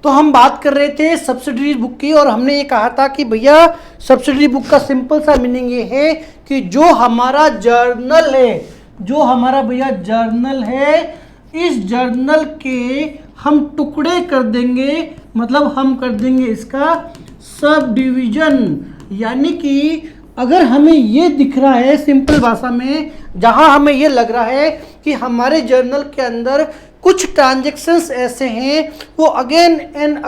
तो हम बात कर रहे थे सब्सिडरी बुक की और हमने ये कहा था कि भैया सब्सिडरी बुक का सिंपल सा मीनिंग ये है कि जो हमारा जर्नल है, जो हमारा भैया जर्नल है, इस जर्नल के हम टुकड़े कर देंगे, मतलब हम कर देंगे इसका सब डिवीजन। यानी कि अगर हमें ये दिख रहा है सिंपल भाषा में, जहां हमें ये लग रहा है कि हमारे जर्नल के अंदर कुछ ट्रांजैक्शंस ऐसे हैं वो अगेन एंड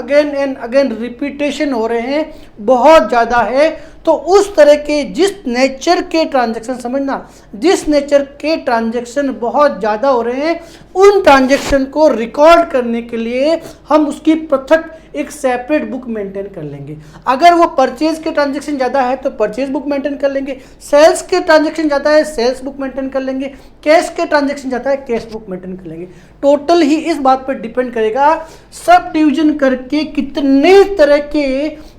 अगेन रिपीटेशन हो रहे हैं, बहुत ज़्यादा है, तो उस तरह के जिस नेचर के ट्रांजैक्शन, समझना, जिस नेचर के ट्रांजैक्शन बहुत ज़्यादा हो रहे हैं उन ट्रांजैक्शन को रिकॉर्ड करने के लिए हम उसकी पृथक एक सेपरेट बुक मेंटेन कर लेंगे। अगर वो परचेज के ट्रांजैक्शन ज़्यादा है तो परचेज बुक मेंटेन कर लेंगे, सेल्स के ट्रांजैक्शन ज़्यादा है सेल्स बुक मेंटेन कर लेंगे, कैश के ट्रांजैक्शन ज़्यादा है कैश बुक मेंटेन कर लेंगे। टोटल ही इस बात पर डिपेंड करेगा सब डिवीजन करके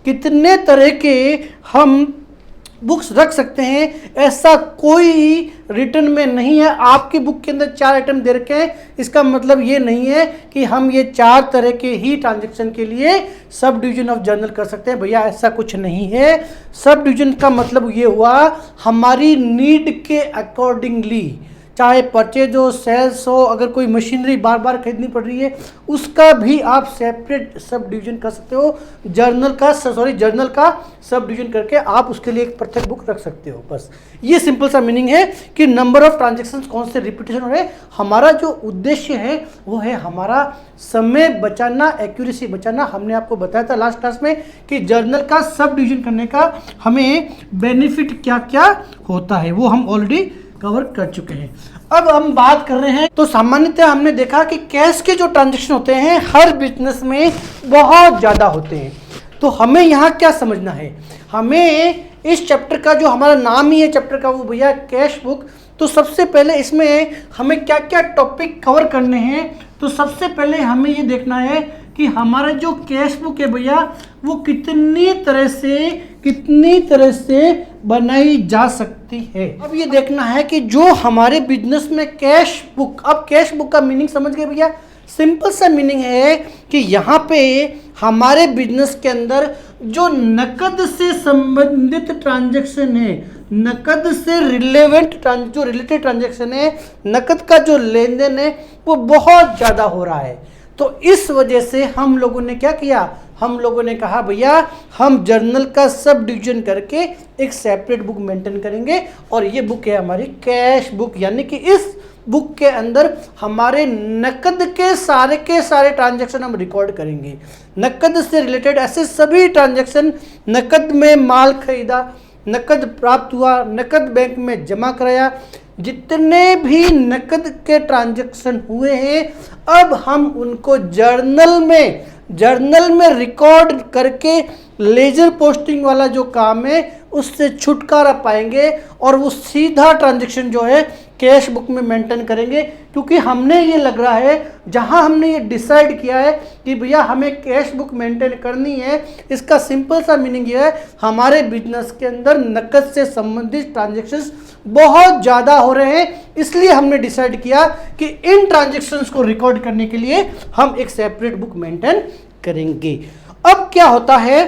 कितने तरह के हम बुक्स रख सकते हैं। ऐसा कोई रिटर्न में नहीं है। आपकी बुक के अंदर 4 आइटम दे रखे हैं, इसका मतलब ये नहीं है कि हम ये 4 तरह के ही ट्रांजैक्शन के लिए सब डिवीजन ऑफ जर्नल कर सकते हैं। भैया ऐसा कुछ नहीं है। सब डिवीजन का मतलब ये हुआ हमारी नीड के अकॉर्डिंगली, चाहे परचेज हो सेल्स हो, अगर कोई मशीनरी बार बार खरीदनी पड़ रही है उसका भी आप सेपरेट सब डिवीजन कर सकते हो। जर्नल का सब डिवीजन करके आप उसके लिए एक पृथक बुक रख सकते हो। बस ये सिंपल सा मीनिंग है कि नंबर ऑफ ट्रांजैक्शंस कौन से रिपीटेशन हो रहे हैं। हमारा जो उद्देश्य है वो है हमारा समय बचाना, एक्यूरेसी बचाना। हमने आपको बताया था लास्ट क्लास में कि जर्नल का सब डिवीजन करने का हमें बेनिफिट क्या क्या होता है, वो हम ऑलरेडी कवर कर चुके हैं। अब हम बात कर रहे हैं, तो सामान्यतः हमने देखा कि कैश के जो ट्रांजैक्शन होते हैं हर बिजनेस में बहुत ज़्यादा होते हैं। तो हमें यहाँ क्या समझना है, हमें इस चैप्टर का जो हमारा नाम ही है चैप्टर का वो भैया कैश बुक, तो सबसे पहले इसमें हमें क्या क्या टॉपिक कवर करने हैं। तो सबसे पहले हमें ये देखना है कि हमारा जो कैश बुक है भैया वो कितनी तरह से बनाई जा सकती है। अब ये देखना है कि जो हमारे बिजनेस में कैश बुक, अब कैश बुक का मीनिंग समझ गए भैया। सिंपल सा मीनिंग है कि यहाँ पे हमारे बिजनेस के अंदर जो नकद से संबंधित ट्रांजैक्शन है, नकद से जो रिलेटेड ट्रांजैक्शन है, नकद का जो लेन देन है वो बहुत ज़्यादा हो रहा है। तो इस वजह से हम लोगों ने क्या किया, हम लोगों ने कहा भैया हम जर्नल का सब डिवीजन करके एक सेपरेट बुक मेंटेन करेंगे और ये बुक है हमारी कैश बुक। यानी कि इस बुक के अंदर हमारे नकद के सारे ट्रांजैक्शन हम रिकॉर्ड करेंगे। नकद से रिलेटेड ऐसे सभी ट्रांजैक्शन, नकद में माल खरीदा, नकद प्राप्त हुआ, नकद बैंक में जमा कराया, जितने भी नकद के ट्रांजैक्शन हुए हैं अब हम उनको जर्नल में रिकॉर्ड करके लेजर पोस्टिंग वाला जो काम है उससे छुटकारा पाएंगे और वो सीधा ट्रांजैक्शन जो है कैश बुक में मेंटेन करेंगे। क्योंकि हमने ये लग रहा है, जहां हमने ये डिसाइड किया है कि भैया हमें कैश बुक मेंटेन करनी है, इसका सिंपल सा मीनिंग ये है हमारे बिजनेस के अंदर नकद से संबंधित ट्रांजैक्शंस बहुत ज़्यादा हो रहे हैं, इसलिए हमने डिसाइड किया कि इन ट्रांजैक्शंस को रिकॉर्ड करने के लिए हम एक सेपरेट बुक मेंटेन करेंगे। अब क्या होता है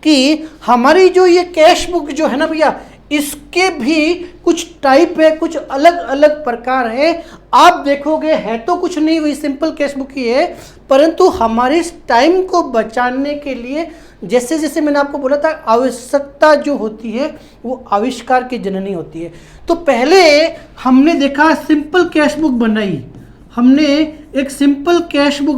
कि हमारी जो ये कैश बुक जो है ना भैया, इसके भी कुछ टाइप है, कुछ अलग अलग प्रकार है। आप देखोगे है तो कुछ नहीं, वही सिंपल कैश बुक ही है, परंतु हमारे इस टाइम को बचाने के लिए जैसे जैसे मैंने आपको बोला था आवश्यकता जो होती है वो आविष्कार की जननी होती है। तो पहले हमने देखा सिंपल कैश बुक बनाई, हमने एक सिंपल कैश बुक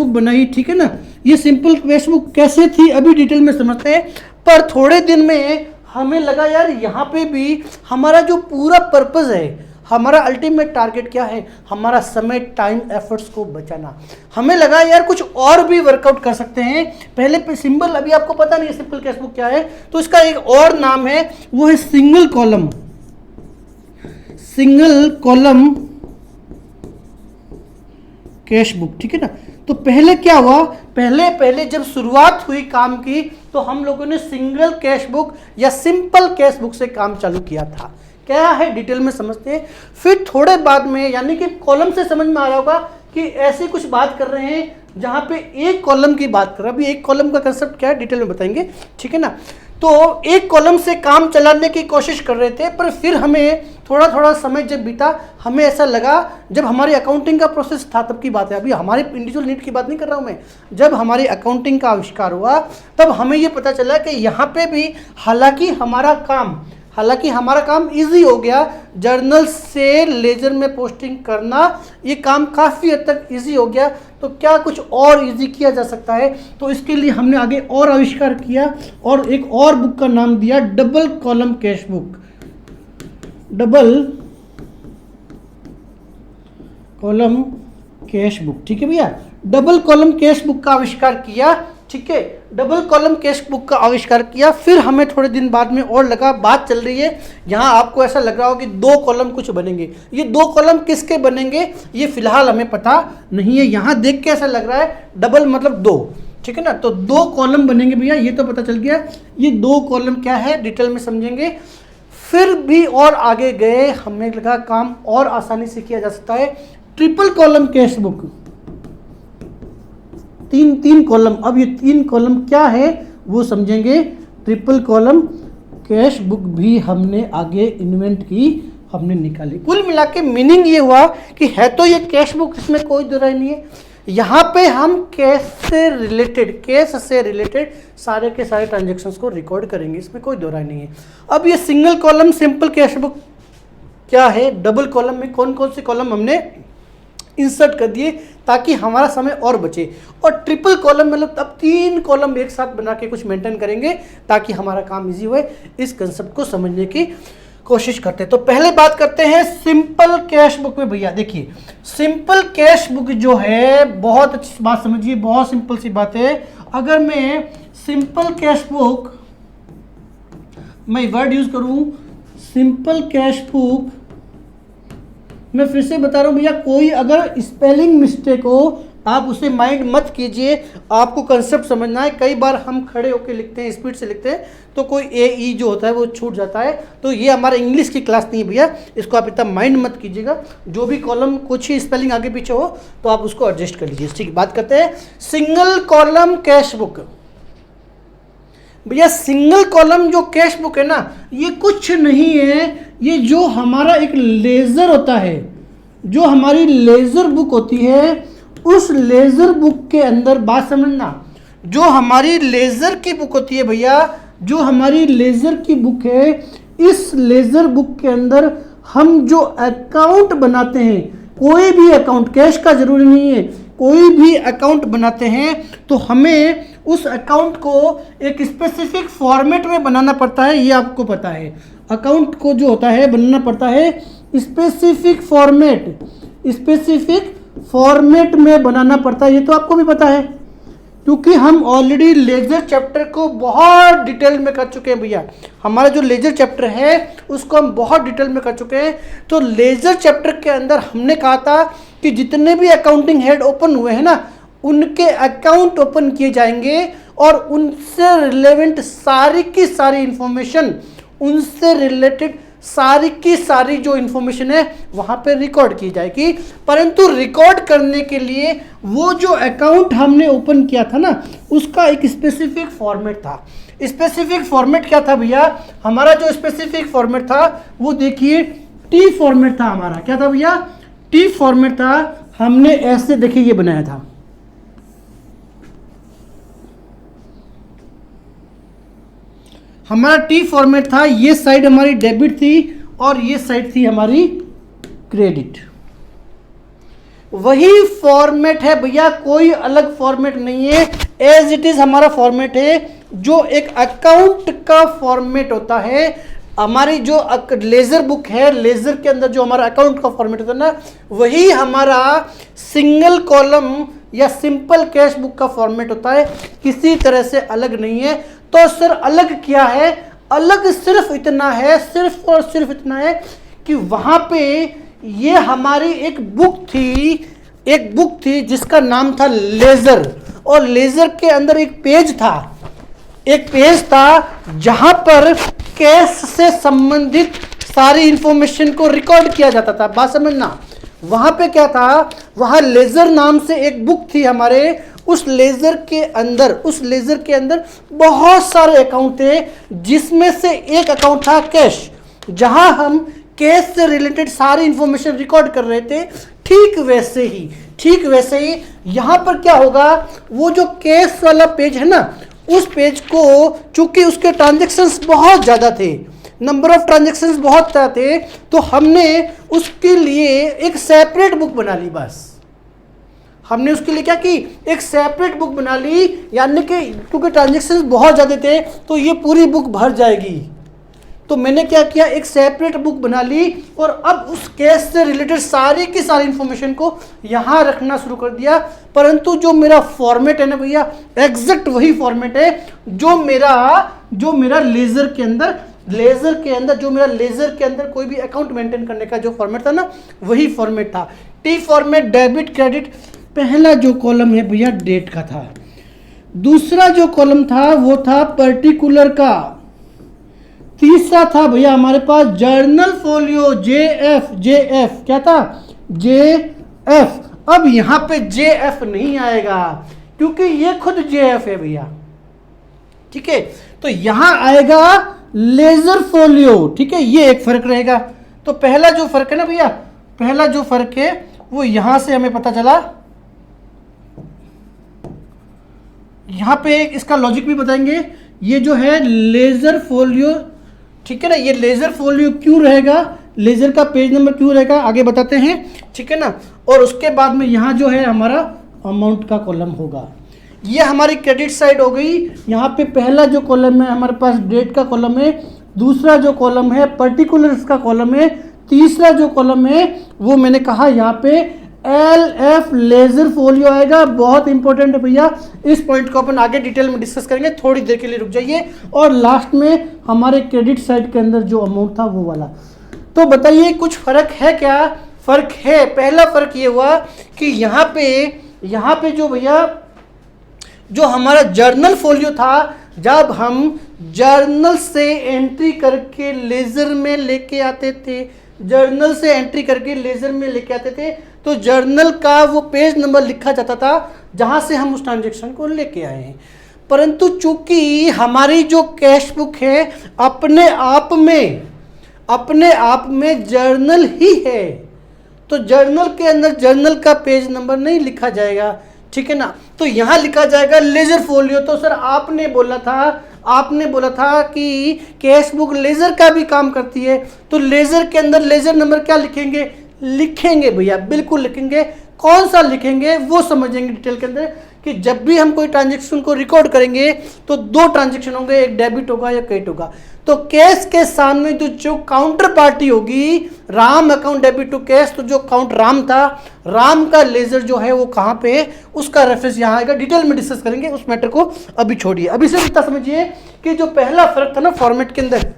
बनाई, ठीक है ना। ये सिंपल कैश बुक कैसे थी अभी डिटेल में समझते हैं, पर थोड़े दिन में हमें लगा यार यहाँ पे भी हमारा जो पूरा पर्पस है, हमारा अल्टीमेट टारगेट क्या है, हमारा समय, टाइम, एफर्ट्स को बचाना। हमें लगा यार कुछ और भी वर्कआउट कर सकते हैं। पहले पे सिंबल, अभी आपको पता नहीं है सिंपल कैश बुक क्या है, तो इसका एक और नाम है, वो है सिंगल कॉलम कैश बुक, ठीक है ना। तो पहले क्या हुआ, पहले जब शुरुआत हुई काम की तो हम लोगों ने सिंगल कैश बुक या सिंपल कैश बुक से काम चालू किया था। क्या है डिटेल में समझते हैं। फिर थोड़े बाद में, यानी कि कॉलम से समझ में आ रहा होगा कि ऐसी कुछ बात कर रहे हैं जहां पे एक कॉलम की बात कर रहे हैं। अभी एक कॉलम का कंसेप्ट क्या है डिटेल में बताएंगे, ठीक है ना। तो एक कॉलम से काम चलाने की कोशिश कर रहे थे, पर फिर हमें थोड़ा थोड़ा समय जब बीता, हमें ऐसा लगा, जब हमारी अकाउंटिंग का प्रोसेस था तब की बात है, अभी हमारे इंडिविजुअल नीड की बात नहीं कर रहा हूँ मैं, जब हमारी अकाउंटिंग का आविष्कार हुआ तब हमें ये पता चला कि यहाँ पे भी हालांकि हमारा काम इजी हो गया, जर्नल से लेजर में पोस्टिंग करना ये काम काफ़ी हद तक इजी हो गया, तो क्या कुछ और इजी किया जा सकता है। तो इसके लिए हमने आगे और आविष्कार किया और एक और बुक का नाम दिया double column cash book. Double column cash book, ठीक है भैया, डबल कॉलम कैश बुक का आविष्कार किया, ठीक है, डबल कॉलम कैश बुक का आविष्कार किया। फिर हमें थोड़े दिन बाद में और लगा, बात चल रही है, यहाँ आपको ऐसा लग रहा हो कि 2 कॉलम कुछ बनेंगे, ये 2 कॉलम किसके बनेंगे ये फिलहाल हमें पता नहीं है। यहाँ देख के ऐसा लग रहा है डबल मतलब 2, ठीक है ना, तो 2 कॉलम बनेंगे भैया, ये तो पता चल गया। ये 2 कॉलम क्या है डिटेल में समझेंगे। फिर भी और आगे गए, हमें लगा काम और आसानी से किया जा सकता है, triple column cash book, 3 column. अब ये 3 कॉलम क्या है वो समझेंगे। ट्रिपल कॉलम कैश बुक भी हमने आगे इन्वेंट की, हमने निकाली। कुल मिला के मीनिंग ये हुआ कि है तो ये कैश बुक, इसमें कोई दो राय नहीं है, यहाँ पे हम केस से रिलेटेड सारे के सारे ट्रांजेक्शन्स को रिकॉर्ड करेंगे, इसमें कोई दो राय नहीं है। अब ये single column simple cash book क्या है, डबल कॉलम में कौन कौन से कॉलम हमने इंसर्ट कर दिए ताकि हमारा समय और बचे, और ट्रिपल कॉलम मतलब अब 3 कॉलम एक साथ बना के कुछ मेंटेन करेंगे ताकि हमारा काम इजी होए। इस कंसेप्ट को समझने की कोशिश करते हैं। तो पहले बात करते हैं सिंपल कैश बुक में। भैया देखिए, सिंपल कैश बुक जो है, बहुत अच्छी बात समझिए, बहुत सिंपल सी बात है। अगर मैं सिंपल कैश बुक, मैं वर्ड यूज करूं सिंपल कैश बुक, मैं फिर से बता रहा हूं भैया, कोई अगर स्पेलिंग मिस्टेक हो आप उसे माइंड मत कीजिए, आपको कंसेप्ट समझना है। कई बार हम खड़े होकर लिखते हैं, स्पीड से लिखते हैं, तो कोई ए जो होता है वो छूट जाता है। तो ये हमारा इंग्लिश की क्लास नहीं है भैया, इसको आप इतना माइंड मत कीजिएगा। जो भी कॉलम कुछ ही स्पेलिंग आगे पीछे हो तो आप उसको एडजस्ट कर लीजिए। ठीक, बात करते हैं सिंगल कॉलम कैश बुक। भैया सिंगल कॉलम जो कैश बुक है ना, ये कुछ नहीं है, ये जो हमारा एक लेजर होता है, जो हमारी लेजर बुक होती है, उस लेजर बुक के अंदर, बात समझना, जो हमारी लेजर की बुक होती है भैया, जो हमारी लेजर की बुक है, इस लेजर बुक के अंदर हम जो अकाउंट बनाते हैं, कोई भी अकाउंट, कैश का जरूरी नहीं है, कोई भी अकाउंट बनाते हैं तो हमें उस अकाउंट को एक स्पेसिफिक फॉर्मेट में बनाना पड़ता है। ये आपको पता है, अकाउंट को जो होता है बनाना पड़ता है स्पेसिफिक फॉर्मेट में बनाना पड़ता है। ये तो आपको भी पता है, क्योंकि हम ऑलरेडी लेजर चैप्टर को बहुत डिटेल में कर चुके हैं भैया। हमारा जो लेजर चैप्टर है उसको हम बहुत डिटेल में कर चुके हैं। तो लेजर चैप्टर के अंदर हमने कहा था कि जितने भी अकाउंटिंग हेड ओपन हुए हैं ना, उनके अकाउंट ओपन किए जाएंगे और उनसे रिलेवेंट सारी की सारी इंफॉर्मेशन, उनसे रिलेटेड सारी की सारी जो इंफॉर्मेशन है वहाँ पे रिकॉर्ड की जाएगी। परंतु रिकॉर्ड करने के लिए वो जो अकाउंट हमने ओपन किया था ना, उसका एक स्पेसिफिक फॉर्मेट था। स्पेसिफिक फॉर्मेट क्या था भैया? हमारा जो स्पेसिफिक फॉर्मेट था वो देखिए टी फॉर्मेट था। हमारा क्या था भैया? टी फॉर्मेट था। हमने ऐसे देखिए ये बनाया था, हमारा टी फॉर्मेट था। ये साइड हमारी डेबिट थी और ये साइड थी हमारी क्रेडिट। वही फॉर्मेट है भैया, कोई अलग फॉर्मेट नहीं है, एज इट इज हमारा फॉर्मेट है। जो एक अकाउंट का फॉर्मेट होता है, हमारी जो लेजर बुक है, लेजर के अंदर जो हमारा अकाउंट का फॉर्मेट होता है ना, वही हमारा सिंगल कॉलम या सिंपल कैश बुक का फॉर्मेट होता है, किसी तरह से अलग नहीं है। तो सर अलग क्या है? अलग सिर्फ इतना है, सिर्फ और सिर्फ इतना है कि वहां पे ये हमारी एक बुक थी जिसका नाम था लेजर, और लेजर के अंदर एक पेज था जहां पर कैश से संबंधित सारी इंफॉर्मेशन को रिकॉर्ड किया जाता था। बात समझना, वहां पे क्या था, वहां लेजर नाम से एक बुक थी हमारे, उस लेजर के अंदर बहुत सारे अकाउंट थे, जिसमें से एक अकाउंट था कैश, जहां हम कैश से रिलेटेड सारी इंफॉर्मेशन रिकॉर्ड कर रहे थे। ठीक वैसे ही यहां पर क्या होगा, वो जो कैश वाला पेज है ना, उस पेज को चूंकि उसके ट्रांजैक्शंस बहुत ज़्यादा थे, नंबर ऑफ ट्रांजैक्शंस बहुत ज़्यादा थे, तो हमने उसके लिए एक सेपरेट बुक बना ली। बस हमने उसके लिए क्या की, एक सेपरेट बुक बना ली, यानी कि क्योंकि ट्रांजैक्शंस बहुत ज़्यादा थे तो ये पूरी बुक भर जाएगी। तो मैंने क्या किया, एक सेपरेट बुक बना ली और अब उस केस से रिलेटेड सारी की सारी इंफॉर्मेशन को यहाँ रखना शुरू कर दिया। परंतु जो मेरा फॉर्मेट है ना भैया, एग्जैक्ट वही फॉर्मेट है जो मेरा लेजर के अंदर कोई भी अकाउंट मेंटेन करने का जो फॉर्मेट था ना, वही फॉर्मेट था। T format, debit credit. पहला जो कॉलम है भैया डेट का था, दूसरा जो कॉलम था वो था पर्टिकुलर का, तीसरा था भैया हमारे पास जर्नल फोलियो, जेएफ क्या था, जेएफ। अब यहां पे जेएफ नहीं आएगा क्योंकि ये खुद जेएफ है भैया, ठीक है। तो यहां आएगा लेजर फोलियो, ठीक है, ये एक फर्क रहेगा। तो पहला जो फर्क है ना भैया, पहला जो फर्क है वो यहां से हमें पता चला। यहां पे इसका लॉजिक भी बताएंगे। ये जो है लेजर फोलियो, ठीक है ना, ये लेजर फोलियो क्यों रहेगा, लेजर का पेज नंबर क्यों रहेगा, आगे बताते हैं, ठीक है ना। और उसके बाद में यहाँ जो है हमारा अमाउंट का कॉलम होगा। ये हमारी क्रेडिट साइड हो गई। यहाँ पे पहला जो कॉलम है हमारे पास डेट का कॉलम है, दूसरा जो कॉलम है पर्टिकुलर्स का कॉलम है, तीसरा जो कॉलम है वो मैंने कहा यहाँ पे LF लेजर फोलियो आएगा। बहुत इंपॉर्टेंट है भैया, इस पॉइंट को अपन आगे डिटेल में डिस्कस करेंगे, थोड़ी देर के लिए रुक जाइए। और लास्ट में हमारे क्रेडिट साइड के अंदर जो अमाउंट था वो वाला। तो बताइए कुछ फर्क है क्या? फर्क है। पहला फर्क ये हुआ कि यहाँ पे जो भैया जो हमारा जर्नल फोलियो था, जब हम जर्नल से एंट्री करके लेजर में लेके आते थे, जर्नल से एंट्री करके लेजर में लेके आते थे, तो जर्नल का वो पेज नंबर लिखा जाता था जहां से हम उस ट्रांजैक्शन को लेके आए हैं। परंतु चूंकि हमारी जो कैश बुक है अपने आप में जर्नल ही है, तो जर्नल के अंदर जर्नल का पेज नंबर नहीं लिखा जाएगा, ठीक है ना। तो यहां लिखा जाएगा लेजर फोलियो। तो सर आपने बोला था कि कैश बुक लेजर का भी काम करती है, तो लेजर के अंदर लेजर नंबर क्या लिखेंगे भैया, बिल्कुल लिखेंगे। कौन सा लिखेंगे वो समझेंगे डिटेल के अंदर, कि जब भी हम कोई ट्रांजैक्शन को रिकॉर्ड करेंगे तो दो ट्रांजैक्शन होंगे, एक डेबिट होगा या क्रेडिट होगा। तो कैश के सामने जो काउंटर पार्टी होगी, Ram account debit to cash, तो जो अकाउंट राम था, राम का लेजर जो है वो कहाँ पे है, उसका रेफरेंस यहाँ आएगा। डिटेल में डिस्कस करेंगे, उस मैटर को अभी छोड़िए। अभी सिर्फ इतना समझिए कि जो पहला फर्क था ना फॉर्मेट के अंदर,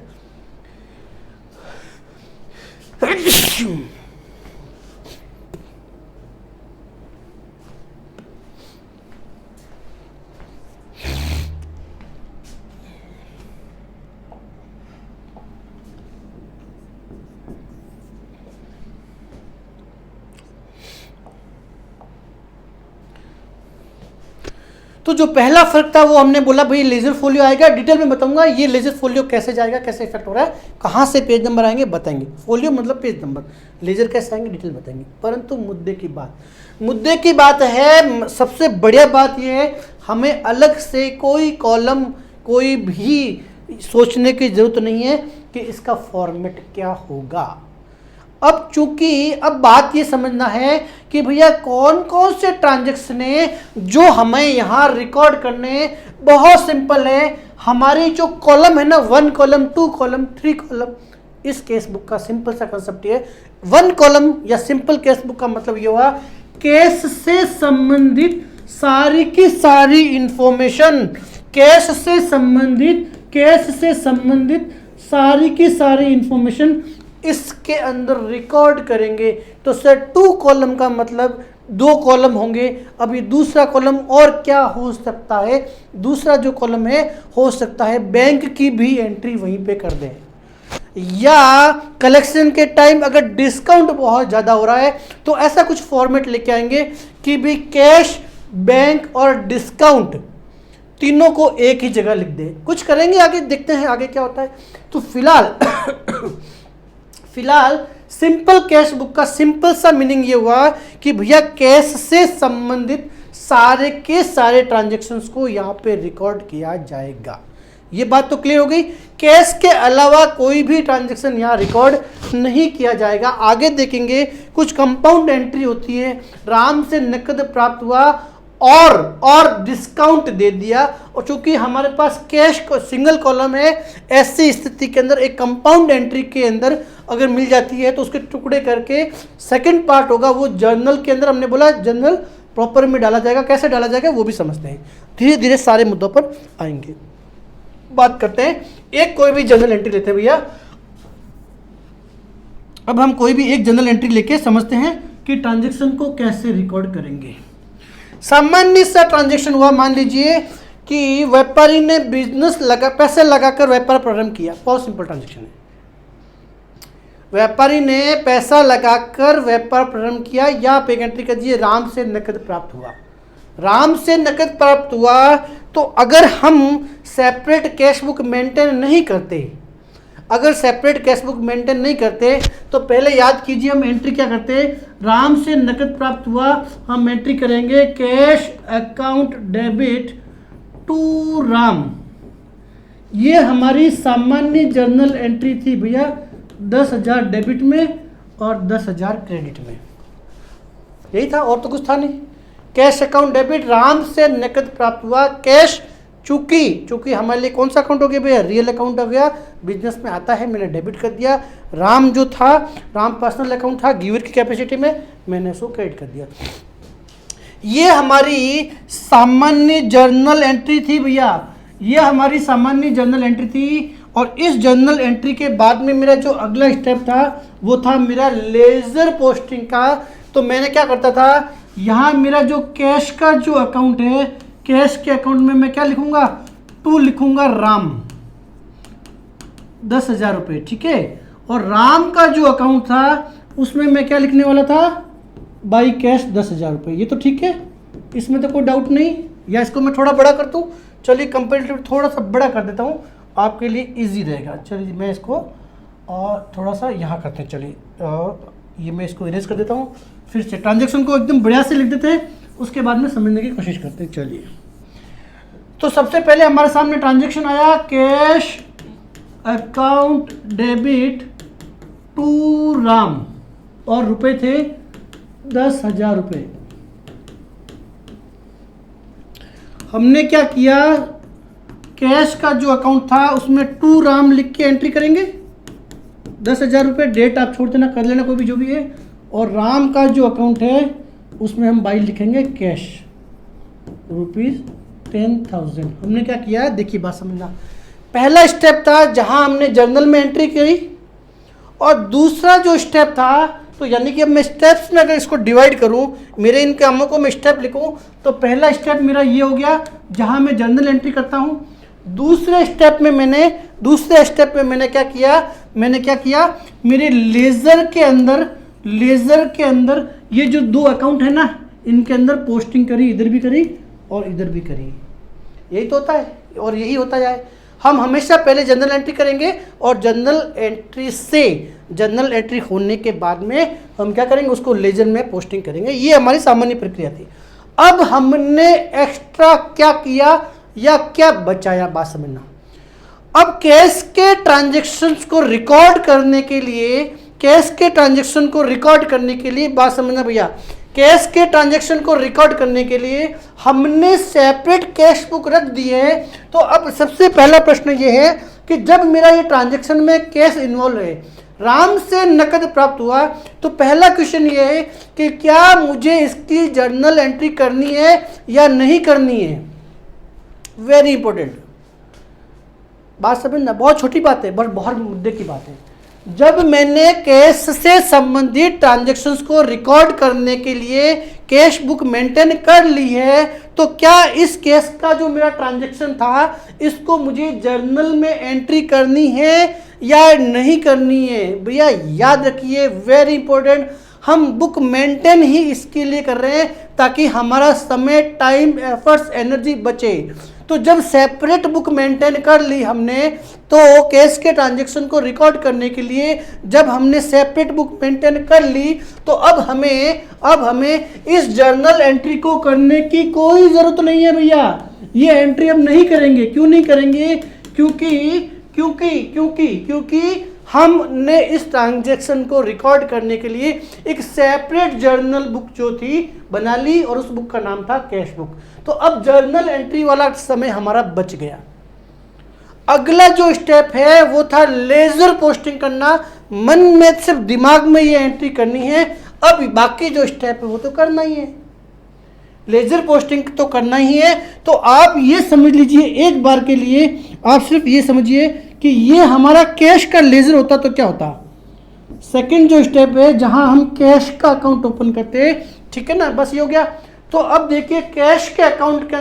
तो जो पहला फर्क था वो हमने बोला भाई लेजर फोलियो आएगा। डिटेल में बताऊंगा ये लेजर फोलियो कैसे जाएगा, कैसे इफेक्ट हो रहा है, कहां से पेज नंबर आएंगे बताएंगे। फोलियो मतलब पेज नंबर, लेजर कैसे आएंगे डिटेल बताएंगे। परंतु मुद्दे की बात है, सबसे बढ़िया बात यह है, हमें अलग से कोई कॉलम कोई भी सोचने की जरूरत नहीं है कि इसका फॉर्मेट क्या होगा। अब चूंकि अब बात ये समझना है कि भैया कौन कौन से ट्रांजैक्शन है जो हमें यहाँ रिकॉर्ड करने, बहुत सिंपल है। हमारी जो कॉलम है ना, 1 कॉलम 2 कॉलम 3 कॉलम, इस केस बुक का सिंपल सा कंसेप्ट है। 1 कॉलम या सिंपल केस बुक का मतलब ये हुआ केस से संबंधित सारी की सारी इंफॉर्मेशन, केस से संबंधित सारी की सारी इंफॉर्मेशन इसके अंदर रिकॉर्ड करेंगे। तो सर 2 कॉलम का मतलब 2 कॉलम होंगे। अभी दूसरा कॉलम और क्या हो सकता है, दूसरा जो कॉलम है हो सकता है बैंक की भी एंट्री वहीं पे कर दें, या कलेक्शन के टाइम अगर डिस्काउंट बहुत ज़्यादा हो रहा है तो ऐसा कुछ फॉर्मेट लेके आएंगे कि भी कैश, बैंक और डिस्काउंट तीनों को एक ही जगह लिख दे। कुछ करेंगे आगे, देखते हैं आगे क्या होता है। तो फिलहाल सिंपल कैश बुक का सिंपल सा मीनिंग ये हुआ कि भैया कैश से संबंधित सारे के सारे ट्रांजैक्शंस को यहाँ पे रिकॉर्ड किया जाएगा। ये बात तो क्लियर हो गई। कैश के अलावा कोई भी ट्रांजैक्शन यहाँ रिकॉर्ड नहीं किया जाएगा। आगे देखेंगे कुछ कंपाउंड एंट्री होती है, राम से नकद प्राप्त हुआ और डिस्काउंट दे दिया, और चूंकि हमारे पास कैश को सिंगल कॉलम है, ऐसी स्थिति के अंदर एक कंपाउंड एंट्री के अंदर अगर मिल जाती है तो उसके टुकड़े करके सेकंड पार्ट होगा वो जर्नल के अंदर, हमने बोला जर्नल प्रॉपर में डाला जाएगा। कैसे डाला जाएगा वो भी समझते हैं, धीरे धीरे सारे मुद्दों पर आएंगे। बात करते हैं, एक कोई भी जर्नल एंट्री लेते हैं भैया। अब हम कोई भी एक जर्नल एंट्री लेके समझते हैं कि ट्रांजैक्शन को कैसे रिकॉर्ड करेंगे। सामान्य सा ट्रांजैक्शन हुआ, मान लीजिए कि व्यापारी ने पैसे लगाकर व्यापार प्रारंभ किया। बहुत सिंपल ट्रांजैक्शन है। व्यापारी ने पैसा लगाकर व्यापार प्रारंभ किया, या आप एक एंट्री कर दीजिए, राम से नकद प्राप्त हुआ। राम से नकद प्राप्त हुआ तो अगर हम सेपरेट कैश बुक मेंटेन नहीं करते, तो पहले याद कीजिए हम एंट्री क्या करते, राम से नकद प्राप्त हुआ, हम एंट्री करेंगे cash account debit to Ram. ये हमारी सामान्य जर्नल एंट्री थी भैया, 10,000 डेबिट में और 10,000 क्रेडिट में। यही था, और तो कुछ था नहीं। कैश अकाउंट डेबिट, राम से नकद प्राप्त हुआ, कैश चूंकि हमारे लिए कौन सा अकाउंट हो गया भैया, रियल अकाउंट हो गया, बिजनेस में आता है, मैंने डेबिट कर दिया। राम जो था, राम पर्सनल अकाउंट था, गिवर की कैपेसिटी में, मैंने उसको क्रेडिट कर दिया। ये हमारी सामान्य जर्नल एंट्री थी भैया, ये हमारी सामान्य जर्नल एंट्री थी। और इस जर्नल एंट्री के बाद में मेरा जो अगला स्टेप था वो था मेरा लेजर पोस्टिंग का। तो मैंने क्या करता था, यहाँ मेरा जो कैश का जो अकाउंट है, कैश के अकाउंट में मैं क्या लिखूंगा, टू लिखूंगा राम, 10,000 रुपये, ठीक है। और राम का जो अकाउंट था उसमें मैं क्या लिखने वाला था, बाई कैश 10,000 रुपये। ये तो ठीक है, इसमें तो कोई डाउट नहीं। या इसको मैं थोड़ा बड़ा कर दूं, चलिए कंपेरेटिव थोड़ा सा बड़ा कर देता हूँ, आपके लिए इजी रहेगा। चलिए मैं इसको और थोड़ा सा यहाँ करते हैं, चलिए ये मैं इसको इरेज कर देता हूँ। फिर से ट्रांजैक्शन को एकदम बढ़िया से लिख देते हैं, उसके बाद में समझने की कोशिश करते हैं। चलिए, तो सबसे पहले हमारे सामने ट्रांजैक्शन आया, cash account debit to Ram, और रुपए थे 10,000 रुपये। हमने क्या किया, कैश का जो अकाउंट था उसमें टू राम लिख के एंट्री करेंगे, 10,000 रुपये, डेट आप छोड़ देना, कर लेना कोई भी जो भी है। और राम का जो अकाउंट है उसमें हम बाई लिखेंगे कैश ₹10,000। हमने क्या किया, देखिए बात समझना। पहला स्टेप था जहां हमने जर्नल में एंट्री करी, और दूसरा जो स्टेप था, तो यानी कि अब मैं स्टेप्स में अगर इसको डिवाइड करूं, मेरे इन कामों को मैं स्टेप लिखूं, तो पहला स्टेप मेरा ये हो गया जहां मैं जर्नल एंट्री करता हूं। दूसरे स्टेप में मैंने क्या किया, मेरे लेजर के अंदर ये जो दो अकाउंट है ना, इनके अंदर पोस्टिंग करी, इधर भी करी और इधर भी करी। यही तो होता है और यही होता जाए। हम हमेशा पहले जनरल एंट्री करेंगे, और जनरल एंट्री होने के बाद में हम क्या करेंगे, उसको लेजर में पोस्टिंग करेंगे। ये हमारी सामान्य प्रक्रिया थी। अब हमने एक्स्ट्रा क्या किया या क्या बचाया, बात समझना। अब कैश के ट्रांजैक्शंस को रिकॉर्ड करने के लिए, बात समझना भैया, कैश के ट्रांजैक्शन को रिकॉर्ड करने के लिए हमने सेपरेट कैश बुक रख दी है। तो अब सबसे पहला प्रश्न ये है कि जब मेरा ये ट्रांजैक्शन में कैश इन्वॉल्व है, राम से नकद प्राप्त हुआ, तो पहला क्वेश्चन ये है कि क्या मुझे इसकी जर्नल एंट्री करनी है या नहीं करनी है। वेरी इंपॉर्टेंट बात समझना, बहुत छोटी बात है बट बहुत मुद्दे की बात है। जब मैंने कैश से संबंधित ट्रांजैक्शंस को रिकॉर्ड करने के लिए कैश बुक मेंटेन कर ली है, तो क्या इस कैश का जो मेरा ट्रांजैक्शन था इसको मुझे जर्नल में एंट्री करनी है या नहीं करनी है? भैया याद रखिए, वेरी इंपॉर्टेंट, हम बुक मेंटेन ही इसके लिए कर रहे हैं ताकि हमारा समय, टाइम, एफर्ट्स, एनर्जी बचे। तो जब सेपरेट बुक मेंटेन कर ली हमने, तो कैश के ट्रांजैक्शन को रिकॉर्ड करने के लिए जब हमने सेपरेट बुक मेंटेन कर ली, तो अब हमें इस जर्नल एंट्री को करने की कोई ज़रूरत नहीं है भैया। ये एंट्री हम नहीं करेंगे। क्यों नहीं करेंगे? क्योंकि हमने इस ट्रांजैक्शन को रिकॉर्ड करने के लिए एक सेपरेट जर्नल बुक जो थी बना ली, और उस बुक का नाम था कैश बुक। तो अब जर्नल एंट्री वाला समय हमारा बच गया। अगला जो स्टेप है वो था लेजर पोस्टिंग करना। मन में सिर्फ दिमाग में ये एंट्री करनी है, अब बाकी जो स्टेप है वो तो करना ही है। लेजर पोस्टिंग तो करना ही है। तो आप ये समझ लीजिए, एक बार के लिए आप सिर्फ ये समझिए कि ये हमारा कैश का लेजर होता तो क्या होता। सेकंड जो स्टेप है जहां हम कैश का अकाउंट ओपन करते हैं, ठीक है ना, बस ये हो गया। तो अब देखिए, कैश के अकाउंट के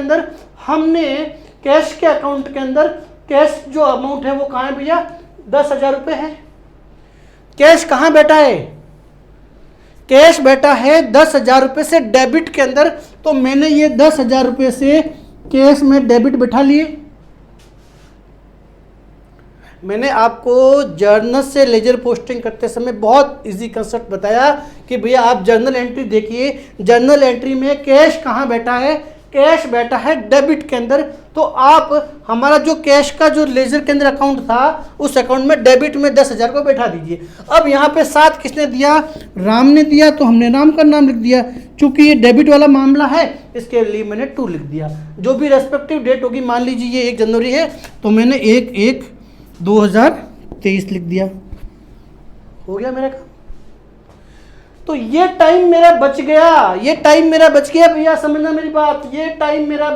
अंदर कैश जो अमाउंट है वो कहाँ है भैया? 10,000 रुपये है। कैश कहाँ बैठा है? कैश बैठा है 10,000 रुपये से डेबिट के अंदर। तो मैंने ये 10,000 रुपये से कैश में डेबिट बैठा लिए। मैंने आपको जर्नल से लेजर पोस्टिंग करते समय बहुत इजी कंसेप्ट बताया कि भैया आप जर्नल एंट्री देखिए, जर्नल एंट्री में कैश कहाँ बैठा है? कैश बैठा है डेबिट के अंदर। तो आप हमारा जो कैश का जो लेजर के अंदर अकाउंट था, उस अकाउंट में डेबिट में 10,000 को बैठा दीजिए। अब यहाँ पे 7 किसने दिया? राम ने दिया, तो हमने राम का नाम लिख दिया। चूंकि ये डेबिट वाला मामला है, इसके लिए मैंने 2 लिख दिया। जो भी रेस्पेक्टिव डेट होगी, मान लीजिए ये 1 जनवरी है, तो मैंने 1/1/2023 लिख दिया। हो गया मेरा काम। तो ये टाइम मेरा बच गया, भैया समझना मेरी बात। ये टाइम मेरा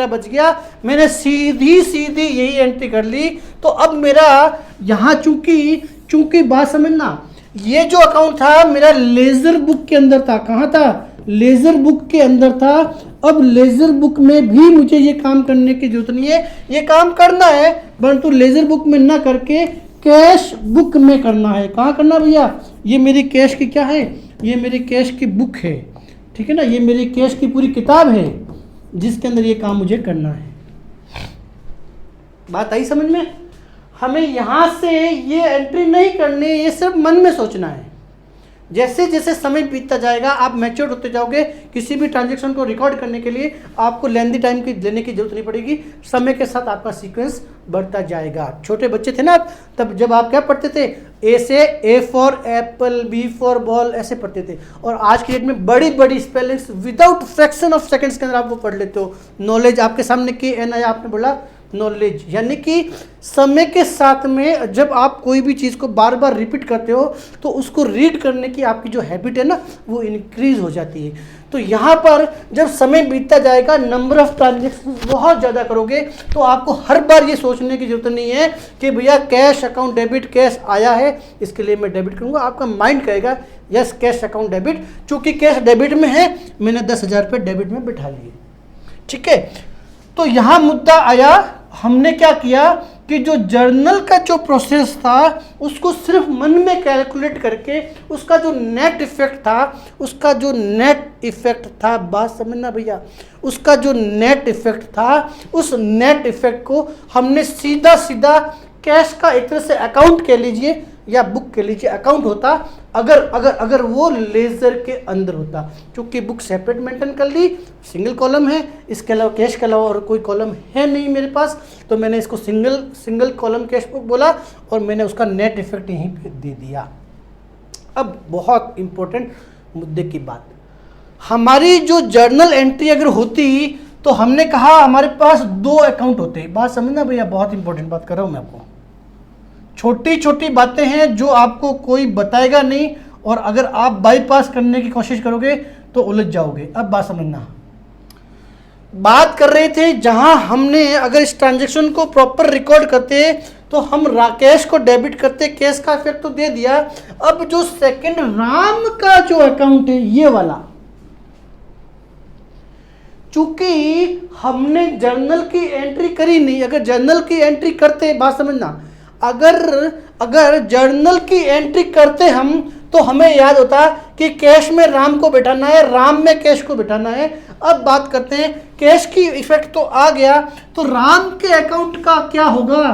बच गया। मैंने सीधी यही एंट्री कर ली। तो अब मेरा यहाँ चूंकि बात समझना, ये जो अकाउंट था मेरा लेजर बुक के अंदर था। कहाँ था? लेजर बुक के अंदर था। अब लेजर बुक में भी मुझे ये काम करने की जरूरत नहीं है। ये काम करना है, परंतु लेजर बुक में ना करके कैश बुक में करना है। कहाँ करना भैया? ये मेरी कैश की क्या है? ये मेरी कैश की बुक है, ठीक है ना। ये मेरी कैश की पूरी किताब है जिसके अंदर ये काम मुझे करना है। बात आई समझ में? हमें यहाँ से ये एंट्री नहीं करनी, ये सिर्फ मन में सोचना है। जैसे जैसे समय बीतता जाएगा, आप मैच्योर होते जाओगे। किसी भी ट्रांजैक्शन को रिकॉर्ड करने के लिए आपको लेंदी टाइम की लेने की जरूरत नहीं पड़ेगी। समय के साथ आपका सीक्वेंस बढ़ता जाएगा। छोटे बच्चे थे ना आप, तब जब आप क्या पढ़ते थे? ए से A for apple, B for ball, ऐसे पढ़ते थे। और आज की डेट में बड़ी बड़ी spellings without fraction of seconds के अंदर आप वो पढ़ लेते हो। नॉलेज आपके सामने KN आया, आपने बोला नॉलेज, यानी कि समय के साथ में जब आप कोई भी चीज़ को बार बार रिपीट करते हो, तो उसको रीड करने की आपकी जो हैबिट है ना, वो इंक्रीज हो जाती है। तो यहाँ पर जब समय बीतता जाएगा, नंबर ऑफ ट्रांजेक्शन बहुत ज़्यादा करोगे, तो आपको हर बार ये सोचने की जरूरत नहीं है कि भैया कैश अकाउंट डेबिट, कैश आया है इसके लिए मैं डेबिट करूँगा। आपका माइंड कहेगा यस कैश अकाउंट डेबिट। चूँकि कैश डेबिट में है, मैंने 10,000 रुपये डेबिट में बिठा लिए, ठीक है। तो यहाँ मुद्दा आया, हमने क्या किया कि जो जर्नल का जो प्रोसेस था उसको सिर्फ मन में कैलकुलेट करके उसका जो नेट इफेक्ट था, बात समझना भैया, उसका जो नेट इफेक्ट था, उस नेट इफेक्ट को हमने सीधा कैश का एक तरह से अकाउंट कह लीजिए या बुक कह लीजिए, अकाउंट होता अगर वो लेजर के अंदर होता। क्योंकि बुक सेपरेट मेंटेन कर ली, सिंगल कॉलम है, इसके अलावा कैश के अलावा और कोई कॉलम है नहीं मेरे पास, तो मैंने इसको सिंगल कॉलम कैश बुक बोला और मैंने उसका नेट इफेक्ट यहीं पे दे दिया। अब बहुत इंपॉर्टेंट मुद्दे की बात, हमारी जो जर्नल एंट्री अगर होती तो हमने कहा हमारे पास 2 अकाउंट होते हैं। बात समझना भैया, बहुत इंपॉर्टेंट बात कर रहा हूँ मैं आपको। छोटी छोटी बातें हैं जो आपको कोई बताएगा नहीं, और अगर आप बाईपास करने की कोशिश करोगे तो उलझ जाओगे। अब बात समझना, बात कर रहे थे जहां हमने अगर इस ट्रांजैक्शन को प्रॉपर रिकॉर्ड करते तो हम कैश को डेबिट करते, कैश का इफेक्ट तो दे दिया। अब जो सेकंड राम का जो अकाउंट है ये वाला, चूंकि हमने जर्नल की एंट्री करी नहीं, अगर जर्नल की एंट्री करते, बात समझना, अगर जर्नल की एंट्री करते हम तो हमें याद होता कि कैश में राम को बिठाना है, राम में कैश को बिठाना है। अब बात करते हैं, कैश की इफेक्ट तो आ गया, तो राम के अकाउंट का क्या होगा?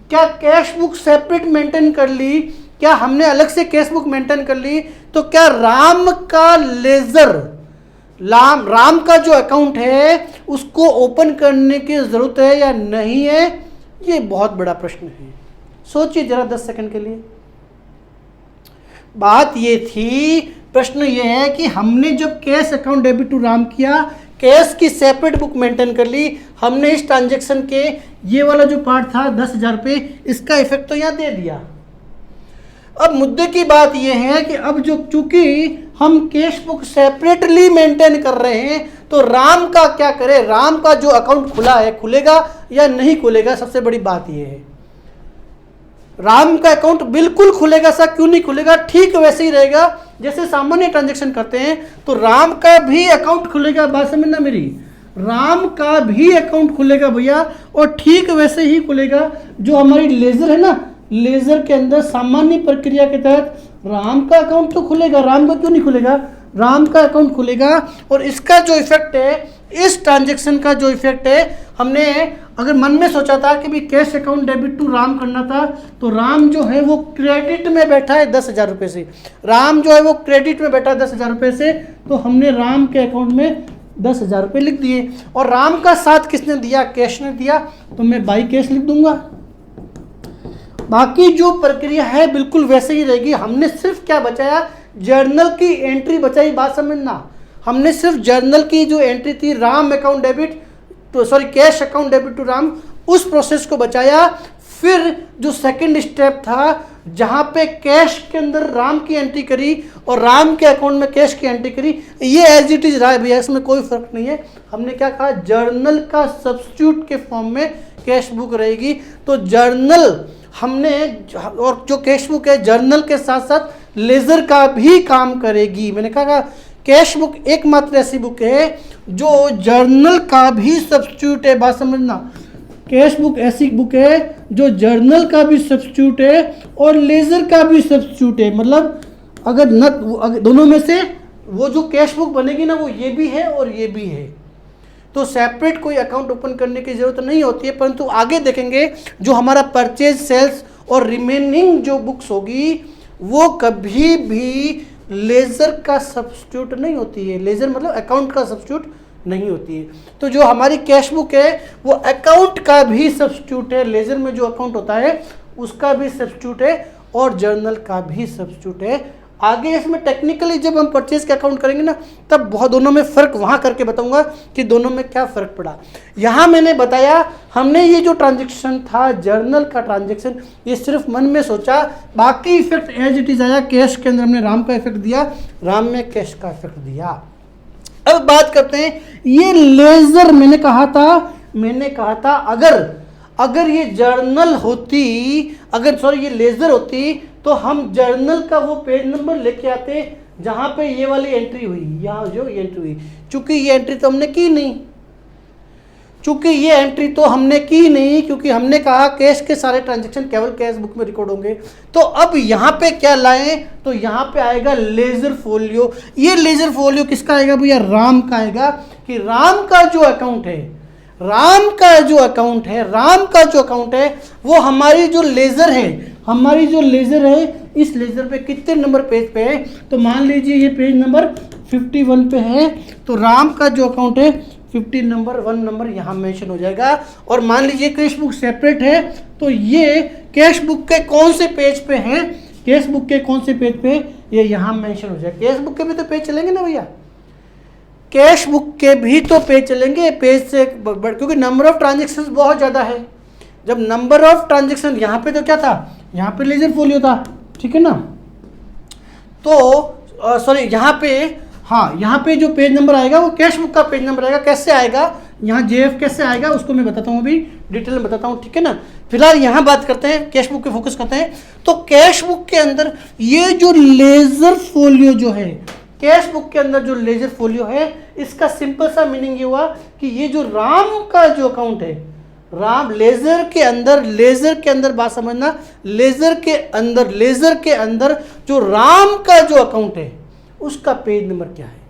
क्या कैश बुक सेपरेट मेंटेन कर ली? क्या हमने अलग से कैश बुक मेंटेन कर ली? तो क्या राम का लेजर, राम का जो अकाउंट है उसको ओपन करने की जरूरत है या नहीं है? ये बहुत बड़ा प्रश्न है, सोचिए जरा 10 सेकंड के लिए। बात ये थी, प्रश्न ये है कि हमने जब cash account debit to Ram किया, कैश की सेपरेट बुक मेंटेन कर ली, हमने इस ट्रांजैक्शन के ये वाला जो पार्ट था 10,000 रुपये, इसका इफेक्ट तो यहाँ दे दिया। अब मुद्दे की बात यह है कि अब जो चूंकि हम कैश बुक सेपरेटली मेंटेन कर रहे हैं, तो राम का क्या करें? राम का जो अकाउंट खुला है खुलेगा या नहीं खुलेगा? सबसे बड़ी बात यह है, राम का अकाउंट बिल्कुल खुलेगा। सा क्यों नहीं खुलेगा? ठीक वैसे ही रहेगा जैसे सामान्य ट्रांजैक्शन करते हैं, तो राम का भी अकाउंट खुलेगा। बात समझना मेरी, राम का भी अकाउंट खुलेगा भैया, और ठीक वैसे ही खुलेगा जो हमारी लेजर है ना, लेजर के अंदर सामान्य प्रक्रिया के तहत राम का अकाउंट तो खुलेगा। राम का क्यों नहीं खुलेगा? राम का अकाउंट खुलेगा। और इसका जो इफेक्ट है, इस ट्रांजैक्शन का जो इफेक्ट है, हमने अगर मन में सोचा था कि भी cash account debit to Ram करना था, तो राम जो है वो क्रेडिट में बैठा है 10,000 रुपये से, राम जो है वो क्रेडिट में बैठा है 10,000 रुपये से, तो हमने राम के अकाउंट में 10,000 रुपये लिख दिए। और राम का साथ किसने दिया? कैश ने दिया, तो मैं बाई कैश लिख दूंगा। बाकी जो प्रक्रिया है बिल्कुल वैसे ही रहेगी। हमने सिर्फ क्या बचाया? जर्नल की एंट्री बचाई। बात समझना, हमने सिर्फ जर्नल की जो एंट्री थी, राम अकाउंट डेबिट तो sorry cash account debit to Ram, उस प्रोसेस को बचाया। फिर जो सेकंड स्टेप था, जहां पे कैश के अंदर राम की एंट्री करी और राम के अकाउंट में कैश की एंट्री करी, ये एज इट इज रहा है भैया, इसमें कोई फर्क नहीं है। हमने क्या कहा? जर्नल का सब्स्टिट्यूट के फॉर्म में कैश बुक रहेगी। तो जर्नल हमने, और जो कैश बुक है जर्नल के साथ साथ लेजर का भी काम करेगी। मैंने कहा कैश बुक एकमात्र ऐसी बुक है जो जर्नल का भी सब्स्टिट्यूट है। बात समझना, कैश बुक ऐसी बुक है जो जर्नल का भी सब्स्टिट्यूट है और लेजर का भी सब्स्टिट्यूट है। मतलब अगर दोनों में से वो जो कैश बुक बनेगी ना, वो ये भी है और ये भी है, तो सेपरेट कोई अकाउंट ओपन करने की जरूरत नहीं होती है। परंतु आगे देखेंगे जो हमारा परचेज, सेल्स और रिमेनिंग जो बुक्स होगी, वो कभी भी लेजर का सब्स्टिट्यूट नहीं होती है। लेजर मतलब अकाउंट का सब्स्टिट्यूट नहीं होती है। तो जो हमारी कैश बुक है वो अकाउंट का भी सब्स्टिट्यूट है। लेजर में जो अकाउंट होता है उसका भी सब्स्टिट्यूट है और जर्नल का भी सब्स्टिट्यूट है। आगे इसमें टेक्निकली जब हम परचेज का अकाउंट करेंगे ना, तब बहुत दोनों में फ़र्क वहाँ करके बताऊंगा कि दोनों में क्या फ़र्क पड़ा। यहाँ मैंने बताया, हमने ये जो ट्रांजैक्शन था जर्नल का ट्रांजैक्शन, ये सिर्फ मन में सोचा, बाकी इफेक्ट एज इट इज आया। कैश के अंदर हमने राम का इफेक्ट दिया, राम में कैश का इफेक्ट दिया। अब बात करते हैं ये लेजर। मैंने कहा था अगर ये जर्नल होती, ये लेजर होती, तो हम जर्नल का वो पेज नंबर लेके आते जहां पे ये वाली एंट्री हुई, यहाँ जो ये एंट्री हुई। चूंकि ये एंट्री तो हमने की नहीं, क्योंकि हमने कहा कैश के सारे ट्रांजैक्शन केवल कैश बुक में रिकॉर्ड होंगे। तो अब यहाँ पे क्या लाएं? तो यहाँ पे आएगा लेजर फोलियो। ये लेजर फोलियो किसका आएगा भैया? राम का आएगा। कि राम का जो अकाउंट है वो हमारी जो लेजर है, इस लेजर पे कितने नंबर पेज पे है? तो मान लीजिए ये पेज नंबर 51 पे है, तो राम का जो अकाउंट है 50 नंबर 1 नंबर यहाँ मेंशन हो जाएगा। और मान लीजिए कैश बुक सेपरेट है, तो ये कैश बुक के कौन से पेज पे है, ये यहाँ मेंशन हो जाएगा। कैश बुक के भी तो पेज चलेंगे ना भैया, कैश बुक के भी तो पेज चलेंगे, पेज से क्योंकि नंबर ऑफ ट्रांजेक्शन बहुत ज़्यादा है। जब नंबर ऑफ ट्रांजेक्शन, यहाँ पे तो क्या था, यहाँ पे लेजर फोलियो था, ठीक है ना। तो यहाँ पे जो पेज नंबर आएगा वो कैश बुक का पेज नंबर आएगा। कैसे आएगा? यहाँ जेएफ कैसे आएगा उसको मैं बताता हूँ, अभी डिटेल में बताता हूँ, ठीक है ना। फिलहाल यहाँ बात करते हैं, कैश बुक पे फोकस करते हैं। तो कैश बुक के अंदर ये जो लेजर फोलियो जो है, कैश बुक के अंदर जो लेजर फोलियो है, इसका सिंपल सा मीनिंग ये हुआ कि ये जो राम का जो अकाउंट है, राम लेजर के अंदर बात समझना, लेजर के अंदर जो राम का जो अकाउंट है उसका पेज नंबर क्या है,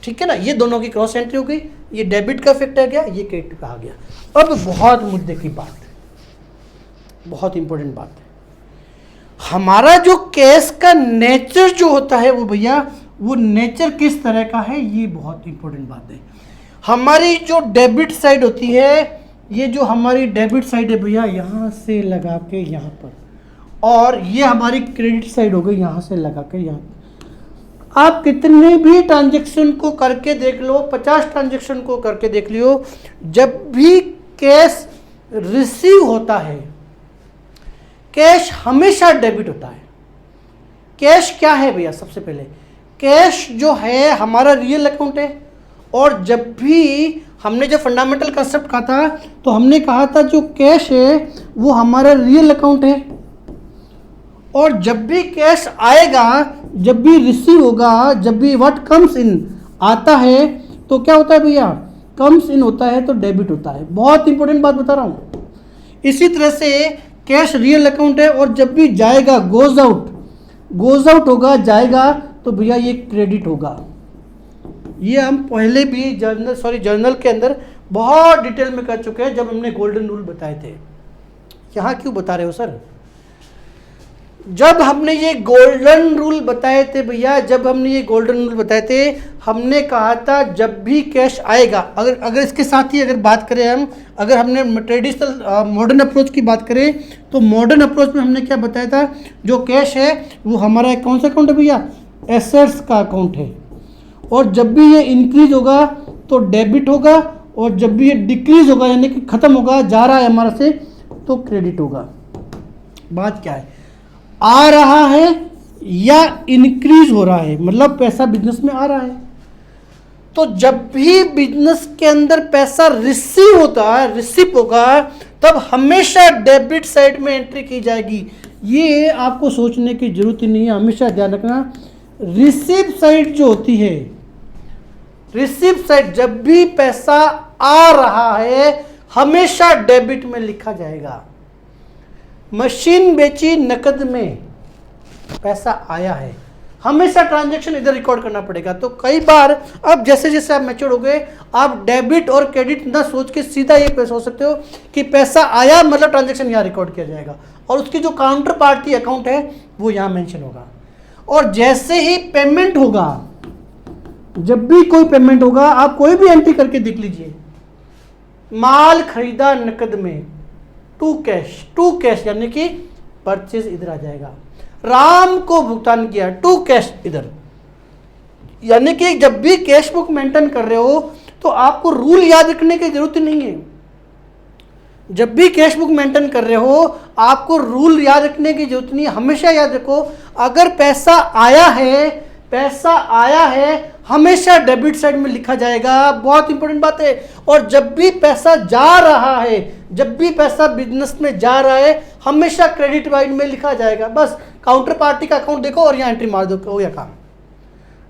ठीक है ना। ये दोनों की क्रॉस एंट्री हो गई, ये डेबिट का इफेक्ट आ गया, ये क्रेडिट का आ गया। अब बहुत मुद्दे की बात है, बहुत इंपॉर्टेंट बात है, हमारा जो कैश का नेचर जो होता है वो भैया, वो नेचर किस तरह का है, ये बहुत इंपॉर्टेंट बात है। हमारी जो डेबिट साइड होती है, ये जो हमारी डेबिट साइड है भैया, यहाँ से लगा के यहाँ पर, और ये हमारी क्रेडिट साइड हो गई यहाँ से लगा के यहाँ। आप कितने भी ट्रांजेक्शन को करके देख लो, 50 ट्रांजेक्शन को करके देख लियो, जब भी कैश रिसीव होता है, कैश हमेशा डेबिट होता है। कैश क्या है भैया, सबसे पहले कैश जो है हमारा रियल अकाउंट है, और जब भी हमने जब फंडामेंटल कंसेप्ट कहा था तो हमने कहा था जो कैश है वो हमारा रियल अकाउंट है, और जब भी कैश आएगा, जब भी रिसीव होगा, जब भी व्हाट कम्स इन आता है तो क्या होता है भैया, कम्स इन होता है तो डेबिट होता है। बहुत इंपॉर्टेंट बात बता रहा हूँ। इसी तरह से कैश रियल अकाउंट है, और जब भी जाएगा, गोज आउट होगा, जाएगा, तो भैया ये क्रेडिट होगा। ये हम पहले भी जर्नल के अंदर बहुत डिटेल में कर चुके हैं, जब हमने गोल्डन रूल बताए थे। यहाँ क्यों बता रहे हो सर? जब हमने ये गोल्डन रूल बताए थे भैया, हमने कहा था जब भी कैश आएगा, अगर इसके साथ ही अगर बात करें हम, अगर हमने ट्रेडिशनल मॉडर्न अप्रोच की बात करें, तो मॉडर्न अप्रोच में हमने क्या बताया था, जो कैश है वो हमारा कौन सा अकाउंट है भैया, एसेट्स का अकाउंट है, और जब भी ये इंक्रीज होगा तो डेबिट होगा, और जब भी ये डिक्रीज होगा यानी कि खत्म होगा, जा रहा है हमारा से, तो क्रेडिट होगा। बात क्या है, आ रहा है या इंक्रीज हो रहा है, मतलब पैसा बिजनेस में आ रहा है। तो जब भी बिजनेस के अंदर पैसा रिसीव होगा, तब हमेशा डेबिट साइड में एंट्री की जाएगी। ये आपको सोचने की जरूरत ही नहीं है, हमेशा ध्यान रखना। रिसीव साइड जो होती है, रिसीव साइड जब भी पैसा आ रहा है हमेशा डेबिट में लिखा जाएगा। मशीन बेची, नकद में पैसा आया है, हमेशा ट्रांजैक्शन इधर रिकॉर्ड करना पड़ेगा। तो कई बार अब जैसे जैसे आप मैच्योर हो गए, आप डेबिट और क्रेडिट ना सोच के सीधा ये सोच सकते हो कि पैसा आया मतलब ट्रांजैक्शन यहाँ रिकॉर्ड किया जाएगा, और उसकी जो काउंटर पार्टी अकाउंट है वो यहाँ मेंशन होगा। और जैसे ही पेमेंट होगा, जब भी कोई पेमेंट होगा, आप कोई भी एंट्री करके देख लीजिए, माल खरीदा नकद में, टू कैश यानी कि परचेज इधर आ जाएगा। राम को भुगतान किया, टू कैश इधर, यानी कि जब भी कैश बुक मेंटेन कर रहे हो तो आपको रूल याद रखने की जरूरत नहीं है। जब भी कैश बुक मेंटेन कर रहे हो आपको रूल याद रखने की जरूरत नहीं है। हमेशा याद रखो, अगर पैसा आया है हमेशा डेबिट साइड में लिखा जाएगा। बहुत इंपॉर्टेंट बात है। और जब भी पैसा जा रहा है, जब भी पैसा बिजनेस में जा रहा है, हमेशा क्रेडिट साइड में लिखा जाएगा। बस काउंटर पार्टी का अकाउंट देखो और यहाँ एंट्री मार दो, हो या काम।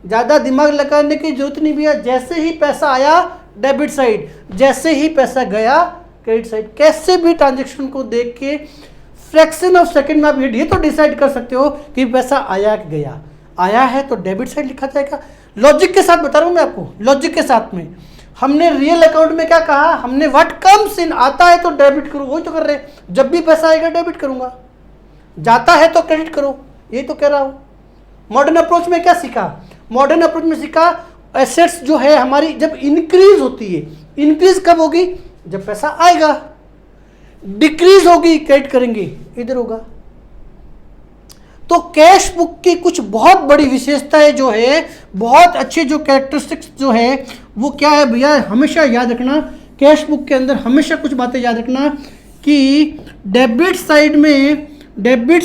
ज़्यादा दिमाग लगाने की जरूरत नहीं भैया। जैसे ही पैसा आया डेबिट साइड, जैसे ही पैसा गया क्रेडिट साइड। कैसे भी ट्रांजेक्शन को देख के फ्रैक्शन ऑफ सेकंड में आप ये तो डिसाइड कर सकते हो कि पैसा आया कि गया। आया है तो डेबिट साइड लिखा जाएगा। लॉजिक के साथ बता रहा हूँ मैं आपको, लॉजिक के साथ में। हमने रियल अकाउंट में क्या कहा, हमने व्हाट कम्स इन, आता है तो डेबिट करो, वही तो कर रहे हैं। जब भी पैसा आएगा डेबिट करूंगा, जाता है तो क्रेडिट करो, यही तो कह रहा हूँ। मॉडर्न अप्रोच में क्या सीखा, मॉडर्न अप्रोच में सीखा एसेट्स जो है हमारी जब इंक्रीज होती है, इंक्रीज कब होगी, जब पैसा आएगा। डिक्रीज होगी क्रेडिट करेंगे, इधर होगा। तो कैश बुक की कुछ बहुत बड़ी विशेषताएं जो है, बहुत अच्छे जो कैरेक्टरिस्टिक्स जो है वो क्या है भैया, हमेशा याद रखना। कैश बुक के अंदर हमेशा कुछ बातें याद रखना कि डेबिट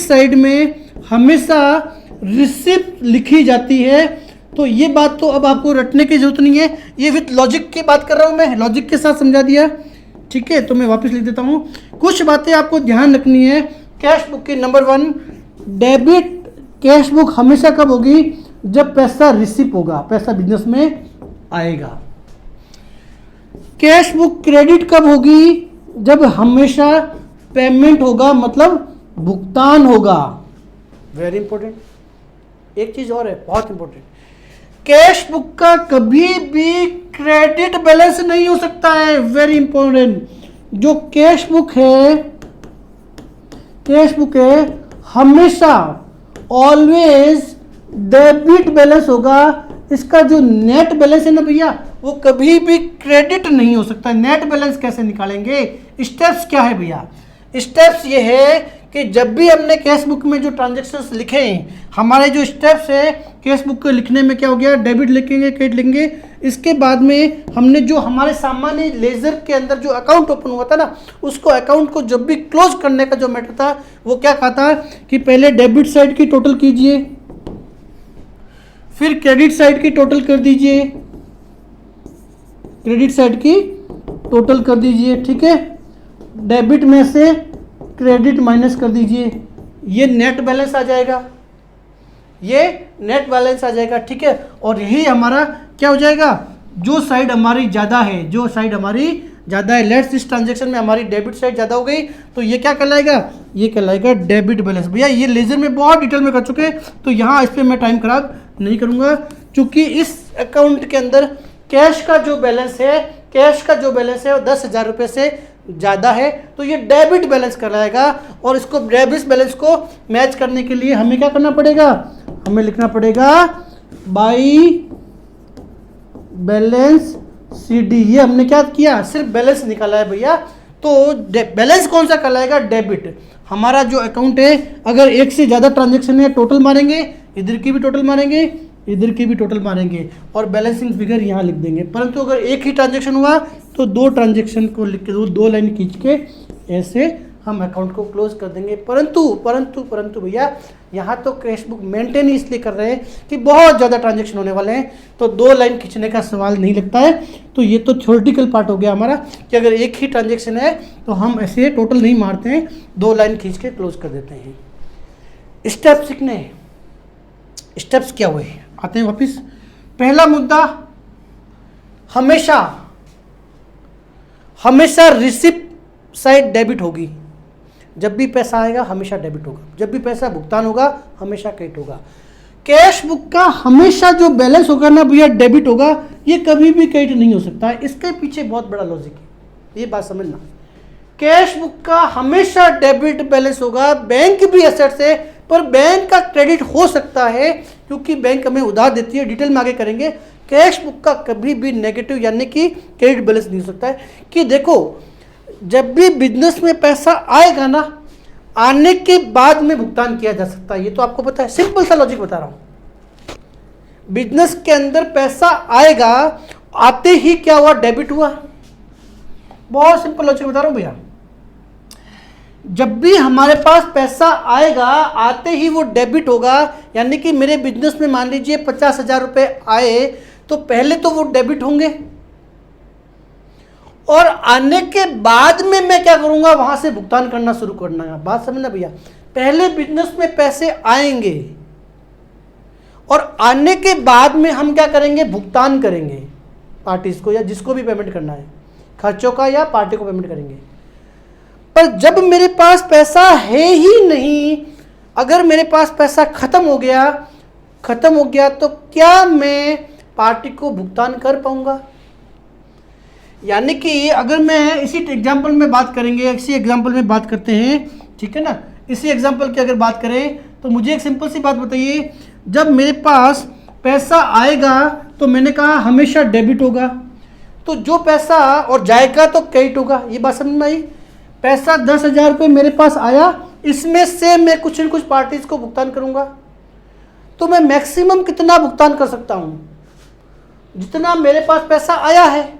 साइड में हमेशा रिसिप्ट लिखी जाती है, तो ये बात तो अब आपको रटने की जरूरत नहीं है, ये विथ लॉजिक की बात कर रहा हूँ मैं, लॉजिक के साथ समझा दिया। ठीक है, तो मैं वापस लिख देता हूँ। कुछ बातें आपको ध्यान रखनी है कैश बुक की। नंबर 1, डेबिट कैश बुक हमेशा कब होगी? जब पैसा रिसीव होगा, पैसा बिजनेस में आएगा। कैश बुक क्रेडिट कब होगी? जब हमेशा पेमेंट होगा, मतलब भुगतान होगा। Very important. एक चीज और है बहुत इंपॉर्टेंट, कैश बुक का कभी भी क्रेडिट बैलेंस नहीं हो सकता है। Very important. जो कैश बुक है हमेशा ऑलवेज डेबिट बैलेंस होगा। इसका जो नेट बैलेंस है ना भैया, वो कभी भी क्रेडिट नहीं हो सकता। नेट बैलेंस कैसे निकालेंगे? स्टेप्स क्या है भैया? स्टेप्स ये है कि जब भी हमने कैश बुक में जो ट्रांजेक्शन्स लिखे हैं, हमारे जो स्टेप्स है कैश बुक को लिखने में क्या हो गया? डेबिट लिखेंगे, क्रेडिट लिखेंगे। इसके बाद में हमने जो हमारे सामान्य लेजर के अंदर जो अकाउंट ओपन हुआ था ना, उसको अकाउंट को जब भी क्लोज करने का जो मैटर था, वो क्या कहा था कि पहले डेबिट साइड की टोटल कीजिए, फिर क्रेडिट साइड की टोटल कर दीजिए, क्रेडिट साइड की टोटल कर दीजिए। ठीक है, डेबिट में से क्रेडिट माइनस कर दीजिए, ये नेट बैलेंस आ जाएगा, ये नेट बैलेंस आ जाएगा। ठीक है, और यही हमारा क्या हो जाएगा? जो साइड हमारी ज़्यादा है, जो साइड हमारी ज़्यादा है, लेट्स इस ट्रांजेक्शन में हमारी डेबिट साइड ज़्यादा हो गई, तो ये क्या कहलाएगा? ये कहलाएगा डेबिट बैलेंस। भैया ये लेजर में बहुत डिटेल में कर चुके हैं, तो यहाँ इस पर मैं टाइम खराब नहीं करूँगा, क्योंकि इस अकाउंट के अंदर कैश का जो बैलेंस है, वो 10,000 रुपये से ज़्यादा है, तो ये डेबिट बैलेंस कहलाएगा। और इसको डेबिट बैलेंस को मैच करने के लिए हमें क्या करना पड़ेगा? हमें लिखना पड़ेगा बाई बैलेंस CD। ये हमने क्या किया? सिर्फ बैलेंस निकाला है भैया। तो बैलेंस कौन सा कहलाएगा? डेबिट। हमारा जो अकाउंट है, अगर एक से ज़्यादा ट्रांजेक्शन है, टोटल मारेंगे, इधर की भी टोटल मारेंगे, इधर की भी टोटल मारेंगे, और बैलेंसिंग फिगर यहाँ लिख देंगे। परंतु अगर एक ही ट्रांजेक्शन हुआ तो 2 ट्रांजेक्शन को लिख के 2 लाइन खींच के ऐसे हम अकाउंट को क्लोज कर देंगे। परंतु भैया यहाँ तो कैश बुक मेंटेन इसलिए कर रहे हैं कि बहुत ज़्यादा ट्रांजेक्शन होने वाले हैं, तो 2 लाइन खींचने का सवाल नहीं लगता है। तो ये तो थ्योरेटिकल पार्ट हो गया हमारा कि अगर एक ही ट्रांजेक्शन है तो हम ऐसे टोटल नहीं मारते हैं, 2 लाइन खींच के क्लोज कर देते हैं। स्टेप सीखने, स्टेप्स क्या हुए? आते हैं वापिस। पहला मुद्दा, हमेशा रिसिप्ट साइड डेबिट होगी। जब भी पैसा आएगा हमेशा डेबिट होगा, जब भी पैसा भुगतान होगा हमेशा क्रेडिट होगा। कैश बुक का हमेशा जो बैलेंस होगा ना भैया, डेबिट होगा, ये कभी भी क्रेडिट नहीं हो सकता है। इसके पीछे बहुत बड़ा लॉजिक है, ये बात समझना। कैश बुक का हमेशा डेबिट बैलेंस होगा। बैंक भी एसेट्स है, पर बैंक का क्रेडिट हो सकता है क्योंकि बैंक हमें उधार देती है, डिटेल में आगे करेंगे। कैश बुक का कभी भी नेगेटिव यानी कि क्रेडिट बैलेंस नहीं हो सकता है। कि देखो, जब भी बिजनेस में पैसा आएगा ना, आने के बाद में भुगतान किया जा सकता है, ये तो आपको पता है। सिंपल सा लॉजिक बता रहा हूं। बिजनेस के अंदर पैसा आएगा, आते ही क्या हुआ? डेबिट हुआ। बहुत सिंपल लॉजिक बता रहा हूं भैया। जब भी हमारे पास पैसा आएगा, आते ही वो डेबिट होगा। यानी कि मेरे बिजनेस में मान लीजिए 50,000 रुपये आए, तो पहले तो वो डेबिट होंगे, और आने के बाद में मैं क्या करूंगा? वहां से भुगतान करना शुरू करना है। बात समझना भैया, पहले बिजनेस में पैसे आएंगे और आने के बाद में हम क्या करेंगे? भुगतान करेंगे पार्टीज को, या जिसको भी पेमेंट करना है, खर्चों का या पार्टी को पेमेंट करेंगे। पर जब मेरे पास पैसा है ही नहीं, अगर मेरे पास पैसा खत्म हो गया, तो क्या मैं पार्टी को भुगतान कर पाऊंगा? यानी कि अगर मैं इसी एग्जांपल में बात करेंगे, इसी एग्जांपल में बात करते हैं, ठीक है ना। इसी एग्जांपल की अगर बात करें तो मुझे एक सिंपल सी बात बताइए। जब मेरे पास पैसा आएगा तो मैंने कहा हमेशा डेबिट होगा, तो जो पैसा और जाएगा तो क्रेडिट होगा। ये बात समझ में आई? पैसा 10,000 रुपये मेरे पास आया, इसमें से मैं कुछ न कुछ पार्टीज को भुगतान करूंगा, तो मैं मैक्सिमम कितना भुगतान कर सकता हूं? जितना मेरे पास पैसा आया है।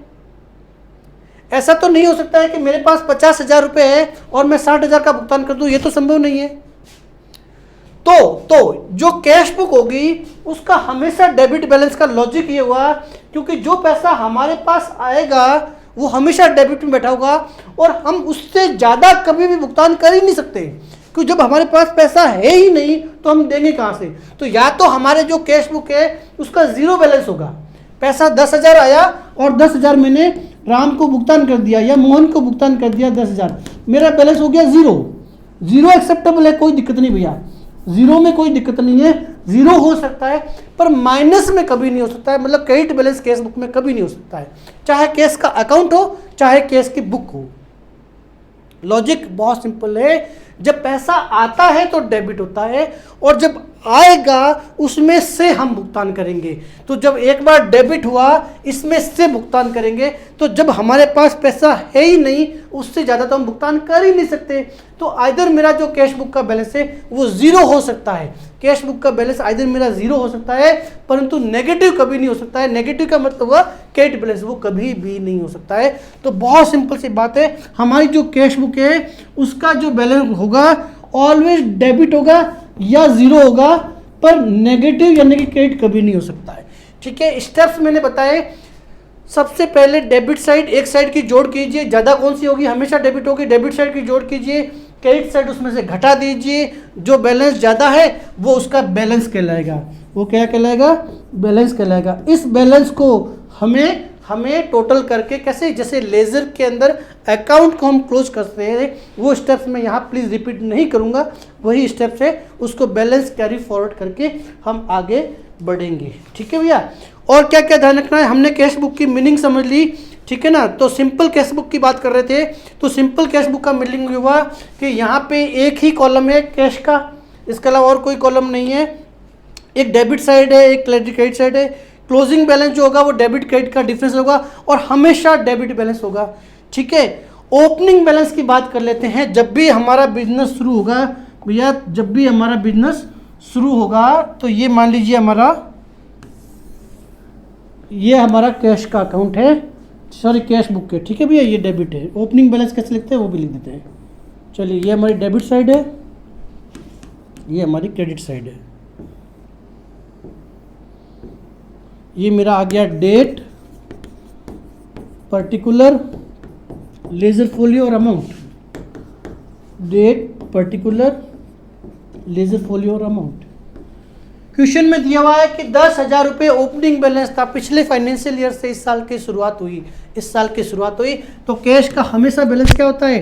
ऐसा तो नहीं हो सकता है कि मेरे पास 50,000 रुपये है और मैं 60,000 का भुगतान कर दूं, ये तो संभव नहीं है। तो जो कैश बुक होगी उसका हमेशा डेबिट बैलेंस का लॉजिक ये हुआ, क्योंकि जो पैसा हमारे पास आएगा वो हमेशा डेबिट में बैठा होगा और हम उससे ज़्यादा कभी भी भुगतान कर ही नहीं सकते, क्योंकि जब हमारे पास पैसा है ही नहीं तो हम देंगे कहाँ से। तो या तो हमारे जो कैश बुक है उसका जीरो बैलेंस होगा, पैसा 10,000 आया और 10,000 मैंने राम को भुगतान कर दिया या मोहन को भुगतान कर दिया 10,000, मेरा बैलेंस हो गया जीरो। जीरो एक्सेप्टेबल है, कोई दिक्कत नहीं भैया, जीरो में कोई दिक्कत नहीं है, जीरो हो सकता है पर माइनस में कभी नहीं हो सकता है, मतलब क्रेडिट बैलेंस केस बुक में कभी नहीं हो सकता है, चाहे केस का अकाउंट हो चाहे केस की बुक हो। लॉजिक बहुत सिंपल है, जब पैसा आता है तो डेबिट होता है और जब आएगा उसमें से हम भुगतान करेंगे। तो जब एक बार डेबिट हुआ इसमें से भुगतान करेंगे, तो जब हमारे पास पैसा है ही नहीं उससे ज़्यादा तो हम भुगतान कर ही नहीं सकते। तो आइदर मेरा जो कैश बुक का बैलेंस है वो ज़ीरो हो सकता है, कैश बुक का बैलेंस आइदर मेरा ज़ीरो हो सकता है, परंतु नेगेटिव कभी नहीं हो सकता है। नेगेटिव का मतलब हुआ क्रेडिट बैलेंस, वो कभी भी नहीं हो सकता है। तो बहुत सिंपल सी बात है, हमारी जो कैश बुक है उसका जो बैलेंस होगा ऑलवेज डेबिट होगा या ज़ीरो होगा, पर नेगेटिव यानी कि क्रेडिट कभी नहीं हो सकता है। ठीक है, स्टेप्स मैंने बताए। सबसे पहले डेबिट साइड, एक साइड की जोड़ कीजिए, ज़्यादा कौन सी होगी, हमेशा डेबिट होगी, डेबिट साइड की जोड़ कीजिए, क्रेडिट साइड उसमें से घटा दीजिए, जो बैलेंस ज़्यादा है वो उसका बैलेंस कहलाएगा, वो क्या कहलाएगा, बैलेंस कहलाएगा। इस बैलेंस को हमें टोटल करके कैसे, जैसे लेजर के अंदर अकाउंट को हम क्लोज करते हैं, वो स्टेप्स मैं यहाँ प्लीज़ रिपीट नहीं करूँगा, वही स्टेप्स है, उसको बैलेंस कैरी फॉरवर्ड करके हम आगे बढ़ेंगे। ठीक है भैया, और क्या क्या ध्यान रखना है, हमने कैश बुक की मीनिंग समझ ली, ठीक है ना। तो सिंपल कैश बुक की बात कर रहे थे, तो सिंपल कैश बुक का मीनिंग हुआ कि यहाँ पे एक ही कॉलम है कैश का, इसके अलावा और कोई कॉलम नहीं है, एक डेबिट साइड है एक क्रेडिट साइड है, क्लोजिंग बैलेंस जो होगा वो डेबिट क्रेडिट का डिफरेंस होगा और हमेशा डेबिट बैलेंस होगा। ठीक है, ओपनिंग बैलेंस की बात कर लेते हैं। जब भी हमारा बिजनेस शुरू होगा भैया, जब भी हमारा बिजनेस शुरू होगा तो ये मान लीजिए ये हमारा कैश का अकाउंट है, सॉरी कैश बुक है, ठीक है भैया, ये डेबिट है। ओपनिंग बैलेंस कैसे लिखते हैं वो भी लिख देते हैं। चलिए, ये हमारी डेबिट साइड है, ये हमारी क्रेडिट साइड है, ये मेरा आ गया डेट, पर्टिकुलर, लेजर फोलियो और amount. Date, particular, ledger folio और अमाउंट। क्वेश्चन में दिया हुआ है कि 10,000 रुपये ओपनिंग बैलेंस था, पिछले फाइनेंशियल ईयर से इस साल की शुरुआत हुई, तो कैश का हमेशा बैलेंस क्या होता है,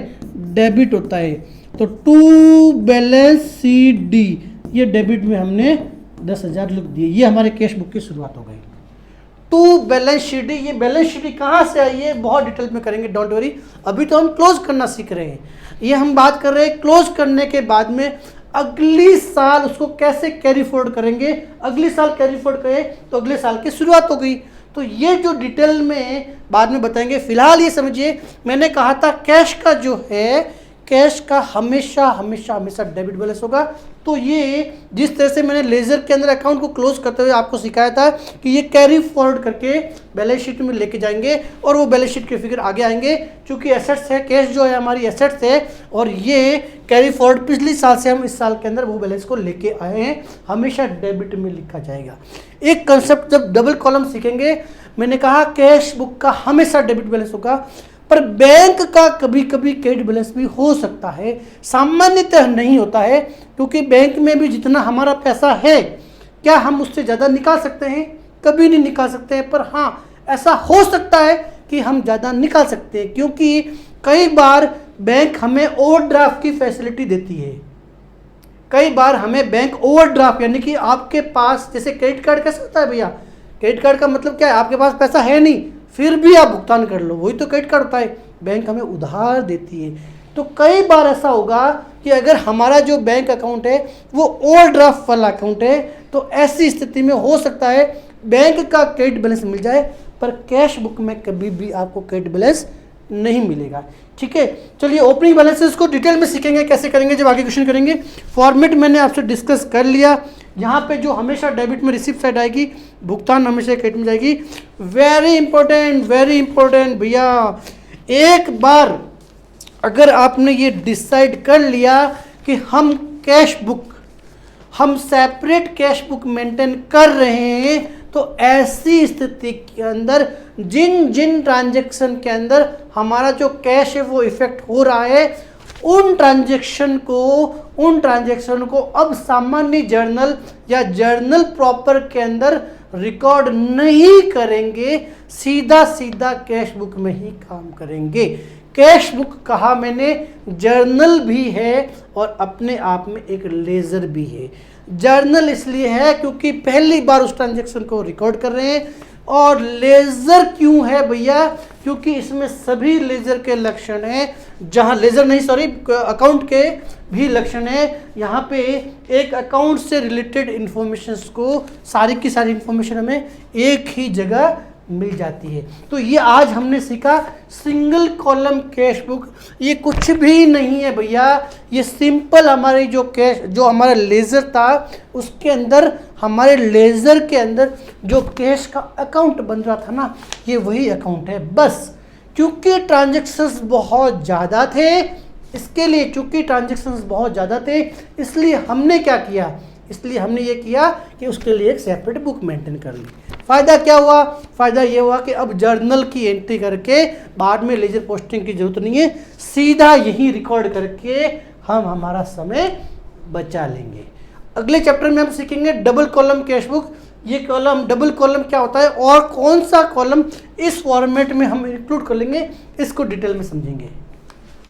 डेबिट होता है। तो टू बैलेंस सी डी, ये डेबिट में हमने 10,000 लिख दिए, ये हमारे कैश बुक की शुरुआत हो गई। टू बैलेंस शीट, ये बैलेंस शीट कहाँ से आई है बहुत डिटेल में करेंगे, डोंट वरी, अभी तो हम क्लोज करना सीख रहे हैं, ये हम बात कर रहे हैं क्लोज करने के बाद में अगली साल उसको कैसे कैरी फॉरवर्ड करेंगे। अगली साल कैरी फॉरवर्ड करें तो अगले साल की शुरुआत हो गई, तो ये जो डिटेल में बाद में बताएंगे। फिलहाल ये समझिए, मैंने कहा था कैश का जो है, कैश का हमेशा डेबिट बैलेंस होगा। तो ये जिस तरह से मैंने लेजर के अंदर अकाउंट को क्लोज करते हुए आपको सिखाया था कि ये कैरी फॉरवर्ड करके बैलेंस शीट में लेके जाएंगे और वो बैलेंस शीट के फिगर आगे आएंगे, क्योंकि एसेट्स है, कैश जो है हमारी एसेट्स है, और ये कैरी फॉरवर्ड पिछले साल से हम इस साल के अंदर वो बैलेंस को लेके आए हैं, हमेशा डेबिट में लिखा जाएगा। एक कंसेप्ट जब डबल कॉलम सीखेंगे, मैंने कहा कैश बुक का हमेशा डेबिट बैलेंस होगा, पर बैंक का कभी कभी क्रेडिट बैलेंस भी हो सकता है, सामान्यतः नहीं होता है, क्योंकि बैंक में भी जितना हमारा पैसा है क्या हम उससे ज़्यादा निकाल सकते हैं, कभी नहीं निकाल सकते हैं। पर हाँ, ऐसा हो सकता है कि हम ज़्यादा निकाल सकते हैं, क्योंकि कई बार बैंक हमें ओवरड्राफ्ट की फैसिलिटी देती है। कई बार हमें बैंक ओवरड्राफ्ट, यानी कि आपके पास, जैसे क्रेडिट कार्ड कैसे होता है भैया, क्रेडिट कार्ड का मतलब क्या है, आपके पास पैसा है नहीं फिर भी आप भुगतान कर लो, वही तो क्रेडिट कार्ड होता है। बैंक हमें उधार देती है, तो कई बार ऐसा होगा कि अगर हमारा जो बैंक अकाउंट है वो ओवरड्राफ्ट वाला अकाउंट है, तो ऐसी स्थिति में हो सकता है बैंक का क्रेडिट बैलेंस मिल जाए, पर कैश बुक में कभी भी आपको क्रेडिट बैलेंस नहीं मिलेगा। ठीक है, चलिए ओपनिंग बैलेंसेस को डिटेल में सीखेंगे, कैसे करेंगे जब आगे क्वेश्चन करेंगे। फॉर्मेट मैंने आपसे डिस्कस कर लिया, यहाँ पे जो हमेशा डेबिट में रिसीप्ट साइड आएगी, भुगतान हमेशा क्रेडिट में जाएगी। वेरी इंपॉर्टेंट भैया, एक बार अगर आपने ये डिसाइड कर लिया कि हम कैश बुक हम सेपरेट कैश बुक मेंटेन कर रहे हैं, तो ऐसी स्थिति के अंदर जिन जिन ट्रांजैक्शन के अंदर हमारा जो कैश है वो इफेक्ट हो रहा है, उन ट्रांजैक्शन को अब सामान्य जर्नल या जर्नल प्रॉपर के अंदर रिकॉर्ड नहीं करेंगे, सीधा सीधा कैश बुक में ही काम करेंगे। कैश बुक कहा मैंने, जर्नल भी है और अपने आप में एक लेजर भी है। जर्नल इसलिए है क्योंकि पहली बार उस ट्रांजैक्शन को रिकॉर्ड कर रहे हैं, और लेजर क्यों है भैया, क्योंकि इसमें सभी लेजर के लक्षण हैं, जहां लेजर नहीं सॉरी अकाउंट के भी लक्षण है। यहाँ पे एक अकाउंट से रिलेटेड इंफॉर्मेशंस को सारी की सारी इंफॉर्मेशन हमें एक ही जगह मिल जाती है। तो ये आज हमने सीखा सिंगल कॉलम कैश बुक। ये कुछ भी नहीं है भैया, ये सिंपल हमारी जो हमारा लेजर था उसके अंदर, हमारे लेजर के अंदर जो कैश का अकाउंट बन रहा था ना, ये वही अकाउंट है बस। क्योंकि ट्रांजैक्शंस बहुत ज़्यादा थे, इसके लिए चूंकि ट्रांजैक्शंस बहुत ज़्यादा थे, इसलिए हमने क्या किया, इसलिए हमने ये किया कि उसके लिए एक सेपरेट बुक मेंटेन कर ली। फ़ायदा क्या हुआ, फ़ायदा ये हुआ कि अब जर्नल की एंट्री करके बाद में लेजर पोस्टिंग की जरूरत नहीं है, सीधा यही रिकॉर्ड करके हम हमारा समय बचा लेंगे। अगले चैप्टर में हम सीखेंगे डबल कॉलम कैश बुक। ये कॉलम, डबल कॉलम क्या होता है और कौन सा कॉलम इस फॉर्मेट में हम इंक्लूड कर लेंगे, इसको डिटेल में समझेंगे।